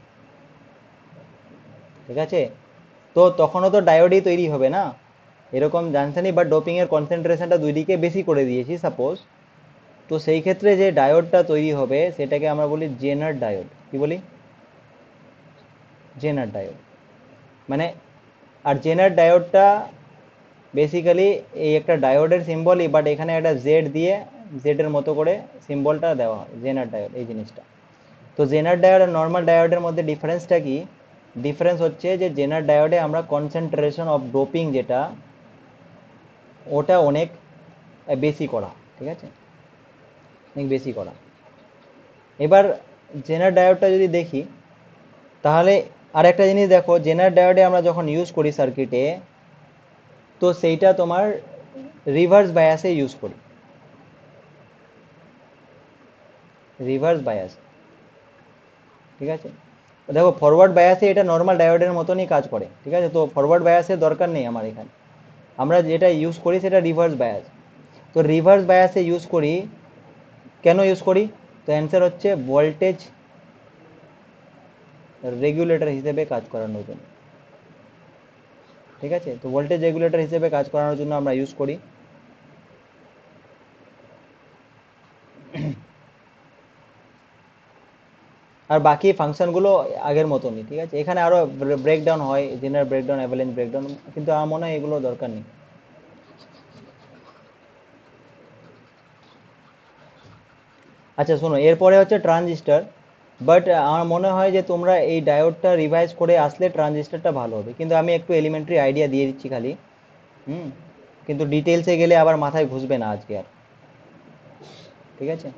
ঠিক আছে, তো তখনও তো ডায়োডই তৈরি হবে না, এরকম জানছেনই, বা ডোপিং এর কনসেন্ট্রেশনটা দুই দিকে বেশি করে দিয়েছি সাপোজ, তো সেই ক্ষেত্রে যে ডায়োডটা তৈরি হবে সেটাকে আমরা বলি জেনার ডায়োড। কি বলি? জেনার ডায়োড। মানে আর জেনার ডায়োডটা বেসিক্যালি এই একটা ডায়োডের সিম্বলই, বাট এখানে একটা জেড দিয়ে জেড এর মতো করে সিম্বলটা দেওয়া হয়, জেনার ডায়োড এই জিনিসটা। তো জেনার ডায়োড আর নর্মাল ডায়োডের মধ্যে ডিফারেন্সটা কি? ডিফারেন্স হচ্ছে যে জেনার ডায়োডে আমরা কনসেন্ট্রেশন অফ ডোপিং যেটা, ওটা অনেক বেশি করা, ঠিক আছে, অনেক বেশি করা। এবার জেনার ডায়োডটা যদি দেখি, তাহলে আর একটা জিনিস দেখো, জেনার ডায়োডে আমরা যখন ইউজ করি সার্কিটে, তো সেইটা তোমার রিভার্স বায়াসে ইউজ করি, রিভার্স বায়াস, ঠিক আছে। দেখো ফরওয়ার্ড বায়াসে এটা নর্মাল ডায়োডের মতনই কাজ করে, ঠিক আছে, তো ফরওয়ার্ড বায়াসের দরকার নেই আমার এখানে, আমরা যেটা ইউজ করি সেটা রিভার্স বায়াস। তো রিভার্স বায়াসে ইউজ করি, কেন ইউজ করি? তো অ্যান্সার হচ্ছে ভোল্টেজ রেগুলেটর হিসেবে কাজ করানোর জন্য, ঠিক আছে। তো ভোল্টেজ রেগুলেটর হিসেবে কাজ করানোর জন্য আমরা ইউজ করি। আর বাকি ফাংশনগুলো আগের মতনই, ঠিক আছে। এখানে আরো ব্রেকডাউন হয়, জেনারেল ব্রেকডাউন, অ্যাভালাঞ্চ ব্রেকডাউন, কিন্তু আমার মনে হয় এগুলো দরকার নেই। আচ্ছা শোনো, এরপরে হচ্ছে ট্রানজিস্টার, বাট আমার মনে হয় যে তোমরা এই ডায়োডটা রিভাইজ করে আসলে ট্রানজিস্টারটা ভালো হবে, কিন্তু আমি একটু এলিমেন্টারি আইডিয়া দিয়ে দিচ্ছি খালি, কিন্তু ডিটেলসে গেলে আবার মাথায় ঘুষবে না আজকে আর, ঠিক আছে।